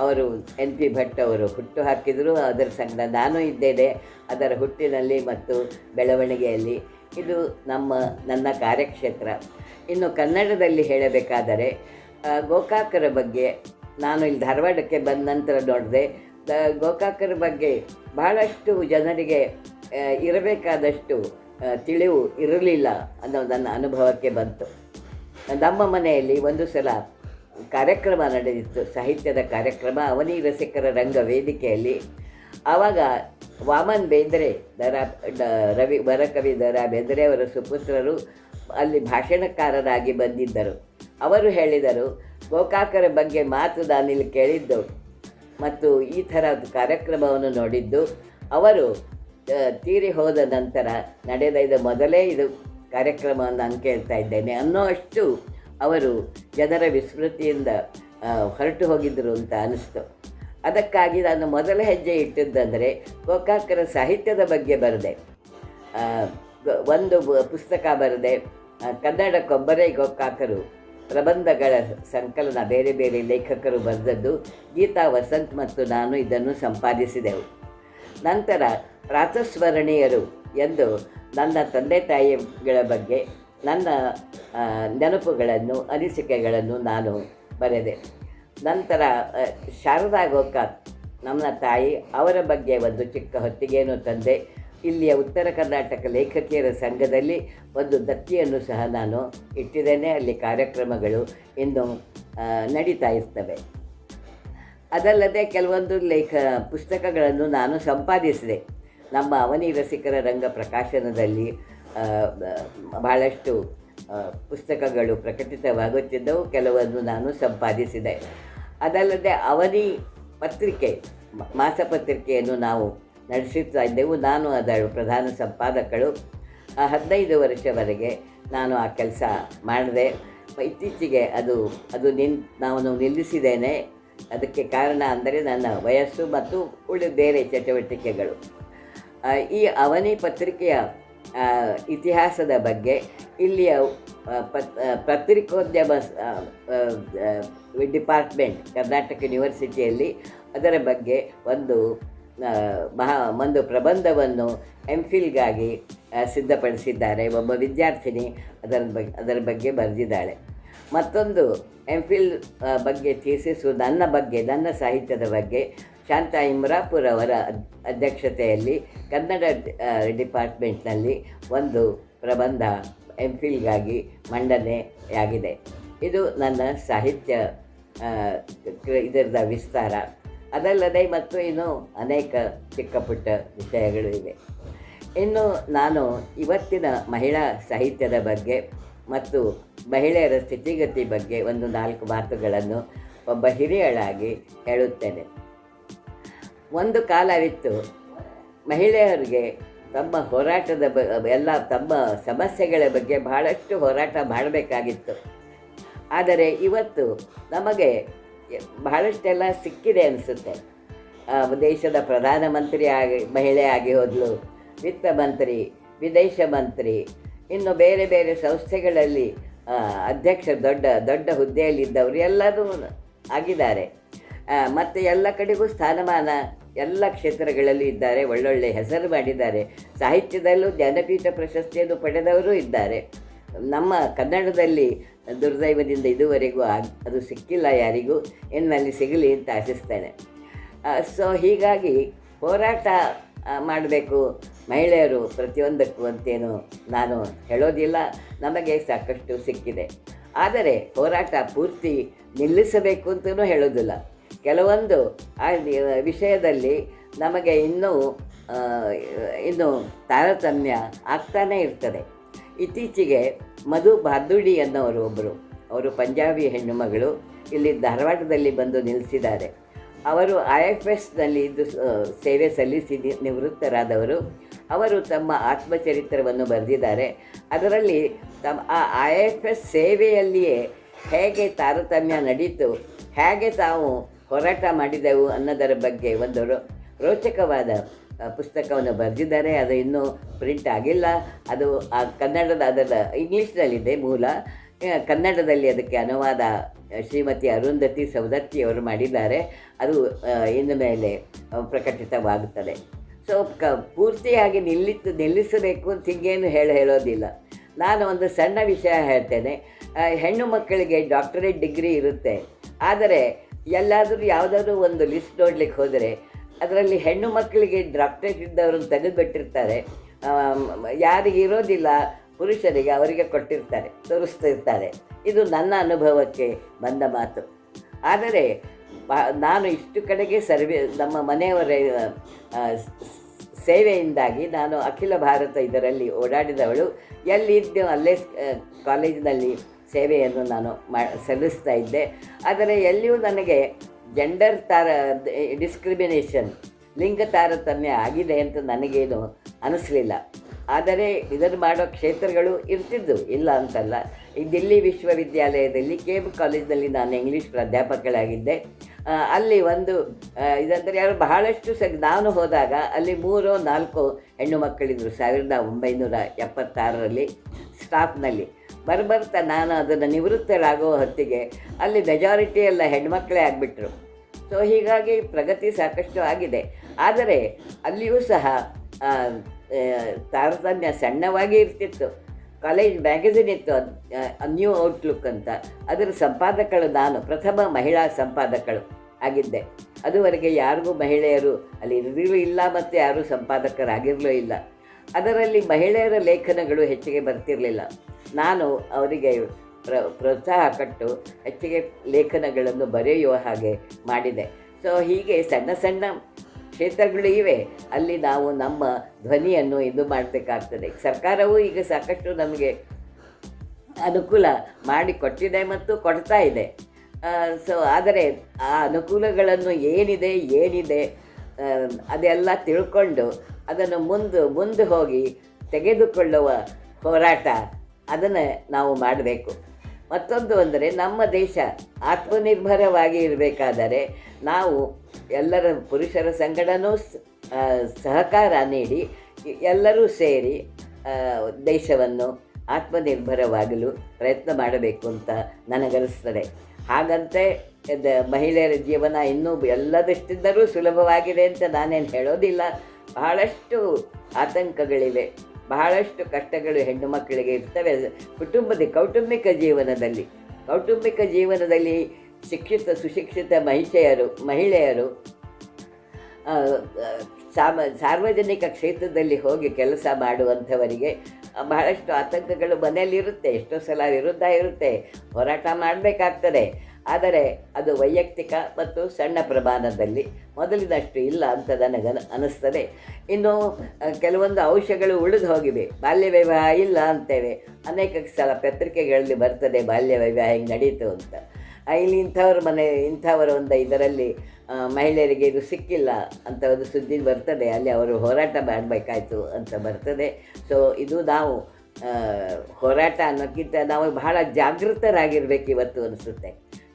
ಅವರು NP ಭಟ್ ಅವರು ಹುಟ್ಟು ಹಾಕಿದರು. ಅದರ ಸಂಗ್ರಹ ನಾನು ಇದ್ದೇನೆ ಅದರ ಹುಟ್ಟಿನಲ್ಲಿ ಮತ್ತು ಬೆಳವಣಿಗೆಯಲ್ಲಿ. ಇದು ನನ್ನ ಕಾರ್ಯಕ್ಷೇತ್ರ. ಇನ್ನು ಕನ್ನಡದಲ್ಲಿ ಹೇಳಬೇಕಾದರೆ ಗೋಕಾಕರ ಬಗ್ಗೆ ನಾನು ಇಲ್ಲಿ ಧಾರವಾಡಕ್ಕೆ ಬಂದ ನಂತರ ನೋಡಿದೆ ಗೋಕಾಕರ ಬಗ್ಗೆ ಬಹಳಷ್ಟು ಜನರಿಗೆ ಇರಬೇಕಾದಷ್ಟು ತಿಳಿವು ಇರಲಿಲ್ಲ ಅನ್ನೋ ನನ್ನ ಅನುಭವಕ್ಕೆ ಬಂತು. ನಮ್ಮ ಮನೆಯಲ್ಲಿ ಒಂದು ಸಲ ಕಾರ್ಯಕ್ರಮ ನಡೆದಿತ್ತು, ಸಾಹಿತ್ಯದ ಕಾರ್ಯಕ್ರಮ, ಅವನಿ ರಸಿಕರ ರಂಗ ವೇದಿಕೆಯಲ್ಲಿ. ಆವಾಗ ವಾಮನ್ ಬೇಂದ್ರೆ ವರಕವಿ ದ.ರಾ. ಬೇಂದ್ರೆ ಅವರ ಸುಪುತ್ರರು ಅಲ್ಲಿ ಭಾಷಣಕಾರರಾಗಿ ಬಂದಿದ್ದರು. ಅವರು ಹೇಳಿದರು, ಗೋಕಾಕರ ಬಗ್ಗೆ ಮಾತು ನಾನಿಲ್ಲಿ ಕೇಳಿದ್ದು ಮತ್ತು ಈ ಥರ ಕಾರ್ಯಕ್ರಮವನ್ನು ನೋಡಿದ್ದು ಅವರು ತೀರಿ ಹೋದ ನಂತರ ನಡೆದ ಮೊದಲೇ ಇದು ಕಾರ್ಯಕ್ರಮವನ್ನು ನಾನು ಕೇಳ್ತಾ ಇದ್ದೇನೆ ಅನ್ನೋ ಅಷ್ಟು ಅವರು ಜನರ ವಿಸ್ಮೃತಿಯಿಂದ ಹೊರಟು ಹೋಗಿದ್ದರು ಅಂತ ಅನಿಸ್ತು. ಅದಕ್ಕಾಗಿ ನಾನು ಮೊದಲ ಹೆಜ್ಜೆ ಇಟ್ಟಿದ್ದಂದರೆ ಗೋಕಾಕರ ಸಾಹಿತ್ಯದ ಬಗ್ಗೆ ಬರೆದೆ. ಒಂದು ಪುಸ್ತಕ ಬರೆದೆ, ಕನ್ನಡಕ್ಕೊಬ್ಬರೇ ಗೋಕಾಕರು ಪ್ರಬಂಧಗಳ ಸಂಕಲನ, ಬೇರೆ ಬೇರೆ ಲೇಖಕರು ಬರೆದದ್ದು. ಗೀತಾ ವಸಂತ್ ಮತ್ತು ನಾನು ಇದನ್ನು ಸಂಪಾದಿಸಿದೆವು. ನಂತರ ಪ್ರಾತಸ್ಮರಣೀಯರು ಎಂದು ನನ್ನ ತಂದೆ ತಾಯಿಗಳ ಬಗ್ಗೆ ನನ್ನ ನೆನಪುಗಳನ್ನು, ಅನಿಸಿಕೆಗಳನ್ನು ನಾನು ಬರೆದೆ. ನಂತರ ಶಾರದಾ ಗೋಕಾಕ್ ನಮ್ಮ ತಾಯಿ, ಅವರ ಬಗ್ಗೆ ಒಂದು ಚಿಕ್ಕ ಹೊತ್ತಿಗೆಯನ್ನು ತಂದೆ. ಇಲ್ಲಿಯ ಉತ್ತರ ಕರ್ನಾಟಕ ಲೇಖಕಿಯರ ಸಂಘದಲ್ಲಿ ಒಂದು ದತ್ತಿಯನ್ನು ಸಹ ನಾನು ಇಟ್ಟಿದ್ದೇನೆ. ಅಲ್ಲಿ ಕಾರ್ಯಕ್ರಮಗಳು ಇನ್ನೂ ನಡೀತಾ ಇರ್ತವೆ. ಅದಲ್ಲದೆ ಕೆಲವೊಂದು ಪುಸ್ತಕಗಳನ್ನು ನಾನು ಸಂಪಾದಿಸಿದೆ. ನಮ್ಮ ಅವನಿ ರಸಿಕರ ರಂಗ ಪ್ರಕಾಶನದಲ್ಲಿ ಬಹಳಷ್ಟು ಪುಸ್ತಕಗಳು ಪ್ರಕಟಿತವಾಗುತ್ತಿದ್ದವು, ಕೆಲವನ್ನು ನಾನು ಸಂಪಾದಿಸಿದೆ. ಅದಲ್ಲದೆ ಅವನಿ ಪತ್ರಿಕೆ, ಮಾಸಪತ್ರಿಕೆಯನ್ನು ನಾವು ನಡೆಸುತ್ತಾ ಇದ್ದೆವು. ನಾನು ಅದರ ಪ್ರಧಾನ ಸಂಪಾದಕಳು. 15 ವರ್ಷವರೆಗೆ ನಾನು ಆ ಕೆಲಸ ಮಾಡಿದೆ. ಇತ್ತೀಚೆಗೆ ನಾನು ನಿಲ್ಲಿಸಿದ್ದೇನೆ. ಅದಕ್ಕೆ ಕಾರಣ ಅಂದರೆ ನನ್ನ ವಯಸ್ಸು ಮತ್ತು ಉಳಿದ ಬೇರೆ ಚಟುವಟಿಕೆಗಳು. ಈ ಅವನಿ ಪತ್ರಿಕೆಯ ಇತಿಹಾಸದ ಬಗ್ಗೆ ಇಲ್ಲಿಯ ಪತ್ರಿಕೋದ್ಯಮ ಡಿಪಾರ್ಟ್ಮೆಂಟ್ ಕರ್ನಾಟಕ ಯೂನಿವರ್ಸಿಟಿಯಲ್ಲಿ ಅದರ ಬಗ್ಗೆ ಒಂದು ಪ್ರಬಂಧವನ್ನು MPhilಗಾಗಿ ಸಿದ್ಧಪಡಿಸಿದ್ದಾರೆ. ಒಬ್ಬ ವಿದ್ಯಾರ್ಥಿನಿ ಅದರ ಬಗ್ಗೆ ಬರೆದಿದ್ದಾಳೆ. ಮತ್ತೊಂದು MPhil ಬಗ್ಗೆ ಥೀಸಿಸು ನನ್ನ ಸಾಹಿತ್ಯದ ಬಗ್ಗೆ ಶಾಂತಾ ಇಮ್ರಾಪುರ್ ಅವರ ಅಧ್ಯಕ್ಷತೆಯಲ್ಲಿ ಕನ್ನಡ ಡಿಪಾರ್ಟ್ಮೆಂಟ್ನಲ್ಲಿ ಒಂದು ಪ್ರಬಂಧ MPhilಗಾಗಿ ಮಂಡನೆಯಾಗಿದೆ. ಇದು ನನ್ನ ಸಾಹಿತ್ಯ ಇದರದ ವಿಸ್ತಾರ. ಅದಲ್ಲದೆ ಮತ್ತು ಇನ್ನೂ ಅನೇಕ ಚಿಕ್ಕ ಪುಟ್ಟ ವಿಷಯಗಳು ಇವೆ. ಇನ್ನು ನಾನು ಇವತ್ತಿನ ಮಹಿಳಾ ಸಾಹಿತ್ಯದ ಬಗ್ಗೆ ಮತ್ತು ಮಹಿಳೆಯರ ಸ್ಥಿತಿಗತಿ ಬಗ್ಗೆ 4 ಮಾತುಗಳನ್ನು ಒಬ್ಬ ಹಿರಿಯಳಾಗಿ ಹೇಳುತ್ತೇನೆ. ಒಂದು ಕಾಲವಿತ್ತು, ಮಹಿಳೆಯರಿಗೆ ತಮ್ಮ ಹೋರಾಟದ ತಮ್ಮ ಸಮಸ್ಯೆಗಳ ಬಗ್ಗೆ ಬಹಳಷ್ಟು ಹೋರಾಟ ಮಾಡಬೇಕಾಗಿತ್ತು. ಆದರೆ ಇವತ್ತು ನಮಗೆ ಬಹಳಷ್ಟೆಲ್ಲ ಸಿಕ್ಕಿದೆ ಅನಿಸುತ್ತೆ. ದೇಶದ ಪ್ರಧಾನಮಂತ್ರಿ ಮಹಿಳೆ ಆಗಿ ಹೋದಳು, ವಿತ್ತ ಮಂತ್ರಿ, ವಿದೇಶ ಮಂತ್ರಿ, ಇನ್ನು ಬೇರೆ ಬೇರೆ ಸಂಸ್ಥೆಗಳಲ್ಲಿ ಅಧ್ಯಕ್ಷ, ದೊಡ್ಡ ದೊಡ್ಡ ಹುದ್ದೆಯಲ್ಲಿದ್ದವರು ಎಲ್ಲರೂ ಆಗಿದ್ದಾರೆ. ಮತ್ತು ಎಲ್ಲ ಕಡೆಗೂ ಸ್ಥಾನಮಾನ ಎಲ್ಲ ಕ್ಷೇತ್ರಗಳಲ್ಲೂ ಇದ್ದಾರೆ, ಒಳ್ಳೊಳ್ಳೆ ಹೆಸರು ಮಾಡಿದ್ದಾರೆ. ಸಾಹಿತ್ಯದಲ್ಲೂ ಜ್ಞಾನಪೀಠ ಪ್ರಶಸ್ತಿಯನ್ನು ಪಡೆದವರು ಇದ್ದಾರೆ. ನಮ್ಮ ಕನ್ನಡದಲ್ಲಿ ದುರ್ದೈವದಿಂದ ಇದುವರೆಗೂ ಅದು ಸಿಕ್ಕಿಲ್ಲ ಯಾರಿಗೂ. ಇನ್ಮೇಲೆ ಸಿಗಲಿ ಅಂತ ಆಶಿಸ್ತೇನೆ. ಸೊ ಹೀಗಾಗಿ ಹೋರಾಟ ಮಾಡಬೇಕು ಮಹಿಳೆಯರು ಪ್ರತಿಯೊಂದಕ್ಕೂ ಅಂತೇನು ನಾನು ಹೇಳೋದಿಲ್ಲ. ನಮಗೆ ಸಾಕಷ್ಟು ಸಿಕ್ಕಿದೆ. ಆದರೆ ಹೋರಾಟ ಪೂರ್ತಿ ನಿಲ್ಲಿಸಬೇಕು ಅಂತಲೂ ಹೇಳೋದಿಲ್ಲ. ಕೆಲವೊಂದು ಆ ವಿಷಯದಲ್ಲಿ ನಮಗೆ ಇನ್ನೂ ತಾರತಮ್ಯ ಆಗ್ತಾನೇ ಇರ್ತದೆ. ಇತ್ತೀಚೆಗೆ ಮಧು ಬಾದುಡಿ ಅನ್ನೋರು ಅವರು ಪಂಜಾಬಿ ಹೆಣ್ಣು ಮಗಳು, ಇಲ್ಲಿ ಧಾರವಾಡದಲ್ಲಿ ಬಂದು ನಿಲ್ಲಿಸಿದ್ದಾರೆ. ಅವರು IFSನಲ್ಲಿ ಇದ್ದು ಸೇವೆ ಸಲ್ಲಿಸಿ ನಿವೃತ್ತರಾದವರು. ಅವರು ತಮ್ಮ ಆತ್ಮಚರಿತ್ರವನ್ನು ಬರೆದಿದ್ದಾರೆ. ಅದರಲ್ಲಿ ಆ IFS ಸೇವೆಯಲ್ಲಿಯೇ ಹೇಗೆ ತಾರತಮ್ಯ ನಡೀತು, ಹೇಗೆ ತಾವು ಹೋರಾಟ ಮಾಡಿದೆವು ಅನ್ನೋದರ ಬಗ್ಗೆ ಒಂದು ರೋಚಕವಾದ ಪುಸ್ತಕವನ್ನು ಬರೆದಿದ್ದಾರೆ. ಅದು ಇನ್ನೂ ಪ್ರಿಂಟ್ ಆಗಿಲ್ಲ. ಅದು ಅದರ ಇಂಗ್ಲೀಷ್ನಲ್ಲಿದೆ ಮೂಲ. ಕನ್ನಡದಲ್ಲಿ ಅದಕ್ಕೆ ಅನುವಾದ ಶ್ರೀಮತಿ ಅರುಂಧತಿ ಸೌದತ್ತಿ ಅವರು ಮಾಡಿದ್ದಾರೆ. ಅದು ಇನ್ನು ಮೇಲೆ ಪ್ರಕಟಿತವಾಗುತ್ತದೆ. ಸೊ ಪೂರ್ತಿಯಾಗಿ ನಿಲ್ಲಿಸಬೇಕು ಅಂತ ಹಿಂಗೇನು ಹೇಳೋದಿಲ್ಲ. ನಾನು ಒಂದು ಸಣ್ಣ ವಿಷಯ ಹೇಳ್ತೇನೆ. ಹೆಣ್ಣು ಮಕ್ಕಳಿಗೆ ಡಾಕ್ಟರೇಟ್ ಡಿಗ್ರಿ ಇರುತ್ತೆ, ಆದರೆ ಎಲ್ಲಾದರೂ ಯಾವುದಾದ್ರೂ ಒಂದು ಲಿಸ್ಟ್ ನೋಡ್ಲಿಕ್ಕೆ ಹೋದರೆ ಅದರಲ್ಲಿ ಹೆಣ್ಣು ಮಕ್ಕಳಿಗೆ ಡಾಕ್ಟರೇಟ್ ಇದ್ದವ್ರನ್ನ ತೆಗೆದುಬಿಟ್ಟಿರ್ತಾರೆ, ಯಾರಿಗೆ ಇರೋದಿಲ್ಲ ಪುರುಷರಿಗೆ ಅವರಿಗೆ ಕೊಟ್ಟಿರ್ತಾರೆ, ತೋರಿಸ್ತಿರ್ತಾರೆ. ಇದು ನನ್ನ ಅನುಭವಕ್ಕೆ ಬಂದ ಮಾತು. ಆದರೆ ನಾನು ಇಷ್ಟು ಕಡೆಗೆ ನಮ್ಮ ಮನೆಯವರ ಸೇವೆಯಿಂದಾಗಿ ನಾನು ಅಖಿಲ ಭಾರತ ಇದರಲ್ಲಿ ಓಡಾಡಿದವಳು. ಎಲ್ಲಿದ್ದೆವು ಅಲ್ಲೇ ಕಾಲೇಜಿನಲ್ಲಿ ಸೇವೆಯನ್ನು ನಾನು ಸಲ್ಲಿಸ್ತಾ ಇದ್ದೆ. ಆದರೆ ಎಲ್ಲಿಯೂ ನನಗೆ ಜೆಂಡರ್ ಡಿಸ್ಕ್ರಿಮಿನೇಷನ್, ಲಿಂಗ ತಾರತಮ್ಯ ಆಗಿದೆ ಅಂತ ನನಗೇನು ಅನಿಸ್ಲಿಲ್ಲ. ಆದರೆ ಇದನ್ನು ಮಾಡೋ ಕ್ಷೇತ್ರಗಳು ಇರ್ತಿದ್ದವು, ಇಲ್ಲ ಅಂತಲ್ಲ. ಈ ದಿಲ್ಲಿ ವಿಶ್ವವಿದ್ಯಾಲಯದಲ್ಲಿ KM ಕಾಲೇಜಿನಲ್ಲಿ ನಾನು ಇಂಗ್ಲೀಷ್ ಪ್ರಾಧ್ಯಾಪಕಳಾಗಿದ್ದೆ. ಅಲ್ಲಿ ಒಂದು ಇದಂದರೆ ಯಾರು ಬಹಳಷ್ಟು ನಾನು ಹೋದಾಗ ಅಲ್ಲಿ 3-4 ಹೆಣ್ಣು ಮಕ್ಕಳಿದ್ದರು 1976ರಲ್ಲಿ ಸ್ಟಾಫ್ನಲ್ಲಿ. ಬರ್ತಾ ನಾನು ಅದನ್ನು ನಿವೃತ್ತರಾಗೋ ಹೊತ್ತಿಗೆ ಅಲ್ಲಿ ಮೆಜಾರಿಟಿ ಎಲ್ಲ ಹೆಣ್ಮಕ್ಳೇ ಆಗಿಬಿಟ್ರು. ಸೊ ಹೀಗಾಗಿ ಪ್ರಗತಿ ಸಾಕಷ್ಟು ಆಗಿದೆ. ಆದರೆ ಅಲ್ಲಿಯೂ ಸಹ ತಾರತಮ್ಯ ಸಣ್ಣವಾಗಿ ಇರ್ತಿತ್ತು. ಕಾಲೇಜ್ ಮ್ಯಾಗಝಿನ್ ಇತ್ತು, ನ್ಯೂ ಔಟ್ಲುಕ್ ಅಂತ. ಅದರ ಸಂಪಾದಕಳು ನಾನು ಪ್ರಥಮ ಮಹಿಳಾ ಸಂಪಾದಕಳು ಆಗಿದ್ದೆ. ಅದುವರೆಗೆ ಯಾರಿಗೂ ಮಹಿಳೆಯರು ಅಲ್ಲಿ ಇರಲಿಲ್ಲ ಇಲ್ಲ, ಮತ್ತು ಯಾರೂ ಸಂಪಾದಕರಾಗಿರಲೂ ಇಲ್ಲ. ಅದರಲ್ಲಿ ಮಹಿಳೆಯರ ಲೇಖನಗಳು ಹೆಚ್ಚಿಗೆ ಬರ್ತಿರಲಿಲ್ಲ. ನಾನು ಅವರಿಗೆ ಪ್ರೋತ್ಸಾಹ ಕೊಟ್ಟು ಹೆಚ್ಚಿಗೆ ಲೇಖನಗಳನ್ನು ಬರೆಯುವ ಹಾಗೆ ಮಾಡಿದೆ. ಸೊ ಹೀಗೆ ಸಣ್ಣ ಸಣ್ಣ ಕ್ಷೇತ್ರಗಳು ಇವೆ, ಅಲ್ಲಿ ನಾವು ನಮ್ಮ ಧ್ವನಿಯನ್ನು ಇದು ಮಾಡಬೇಕಾಗ್ತದೆ. ಸರ್ಕಾರವೂ ಈಗ ಸಾಕಷ್ಟು ನಮಗೆ ಅನುಕೂಲ ಮಾಡಿಕೊಟ್ಟಿದೆ ಮತ್ತು ಕೊಡ್ತಾ ಇದೆ. ಸೊ ಆದರೆ ಆ ಅನುಕೂಲಗಳನ್ನು ಏನಿದೆ ಅದೆಲ್ಲ ತಿಳ್ಕೊಂಡು ಅದನ್ನು ಮುಂದೆ ಹೋಗಿ ತೆಗೆದುಕೊಳ್ಳುವ ಹೋರಾಟ ಅದನ್ನು ನಾವು ಮಾಡಬೇಕು. ಮತ್ತೊಂದು ಅಂದರೆ ನಮ್ಮ ದೇಶ ಆತ್ಮನಿರ್ಭರವಾಗಿ ಇರಬೇಕಾದರೆ ನಾವು ಎಲ್ಲರ ಪುರುಷರ ಸಂಗಡನೂ ಸಹಕಾರ ನೀಡಿ ಎಲ್ಲರೂ ಸೇರಿ ದೇಶವನ್ನು ಆತ್ಮನಿರ್ಭರವಾಗಲು ಪ್ರಯತ್ನ ಮಾಡಬೇಕು ಅಂತ ನನಗನ್ನಿಸ್ತದೆ. ಹಾಗಂತೆ ಮಹಿಳೆಯರ ಜೀವನ ಇನ್ನೂ ಎಲ್ಲದಷ್ಟಿದ್ದರೂ ಸುಲಭವಾಗಿದೆ ಅಂತ ನಾನೇನು ಹೇಳೋದಿಲ್ಲ. ಬಹಳಷ್ಟು ಆತಂಕಗಳಿವೆ, ಬಹಳಷ್ಟು ಕಷ್ಟಗಳು ಹೆಣ್ಣು ಮಕ್ಕಳಿಗೆ ಇರ್ತವೆ. ಕೌಟುಂಬಿಕ ಜೀವನದಲ್ಲಿ ಸುಶಿಕ್ಷಿತ ಮಹಿಳೆಯರು ಸಾರ್ವಜನಿಕ ಕ್ಷೇತ್ರದಲ್ಲಿ ಹೋಗಿ ಕೆಲಸ ಮಾಡುವಂಥವರಿಗೆ ಬಹಳಷ್ಟು ಆತಂಕಗಳು ಮನೆಯಲ್ಲಿರುತ್ತೆ. ಎಷ್ಟೋ ಸಲ ವಿರುದ್ಧ ಇರುತ್ತೆ, ಹೋರಾಟ ಮಾಡಬೇಕಾಗ್ತದೆ. ಆದರೆ ಅದು ವೈಯಕ್ತಿಕ ಮತ್ತು ಸಣ್ಣ ಪ್ರಮಾಣದಲ್ಲಿ ಮೊದಲಿನಷ್ಟು ಇಲ್ಲ ಅಂತ ನನಗೆ ಅನ್ನಿಸ್ತದೆ. ಇನ್ನು ಕೆಲವೊಂದು ಅಂಶಗಳು ಉಳಿದು ಹೋಗಿವೆ. ಬಾಲ್ಯ ವಿವಾಹ ಇಲ್ಲ ಅಂತೇವೆ, ಅನೇಕ ಸಲ ಪತ್ರಿಕೆಗಳಲ್ಲಿ ಬರ್ತದೆ ಬಾಲ್ಯ ವಿವಾಹ ಹಿಂಗೆ ನಡೀತು ಅಂತ. ಇಲ್ಲಿ ಇಂಥವರ ಒಂದು ಇದರಲ್ಲಿ ಮಹಿಳೆಯರಿಗೆ ಇದು ಸಿಕ್ಕಿಲ್ಲ ಅಂತ ಒಂದು ಸುದ್ದಿ ಬರ್ತದೆ, ಅಲ್ಲಿ ಅವರು ಹೋರಾಟ ಮಾಡಬೇಕಾಯ್ತು ಅಂತ ಬರ್ತದೆ. ಸೊ ಇದು ನಾವು ಹೋರಾಟ ಅನ್ನೋಕ್ಕಿಂತ ನಾವು ಬಹಳ ಜಾಗೃತರಾಗಿರ್ಬೇಕು ಇವತ್ತು ಅನಿಸುತ್ತೆ.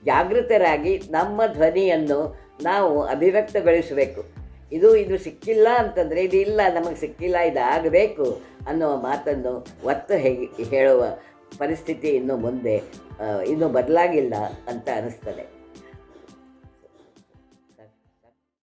ಜಾಗೃತರಾಗಿ ನಮ್ಮ ಧ್ವನಿಯನ್ನು ನಾವು ಅಭಿವ್ಯಕ್ತಗೊಳಿಸಬೇಕು. ಇದು ಸಿಕ್ಕಿಲ್ಲ ಅಂತಂದರೆ ಇದು ಇಲ್ಲ, ನಮಗೆ ಸಿಕ್ಕಿಲ್ಲ, ಇದು ಆಗಬೇಕು ಅನ್ನುವ ಮಾತನ್ನು ಹೇಳುವ ಪರಿಸ್ಥಿತಿ ಇನ್ನು ಮುಂದೆ ಇನ್ನೂ ಬದಲಾಗಿಲ್ಲ ಅಂತ ಅನಿಸ್ತದೆ.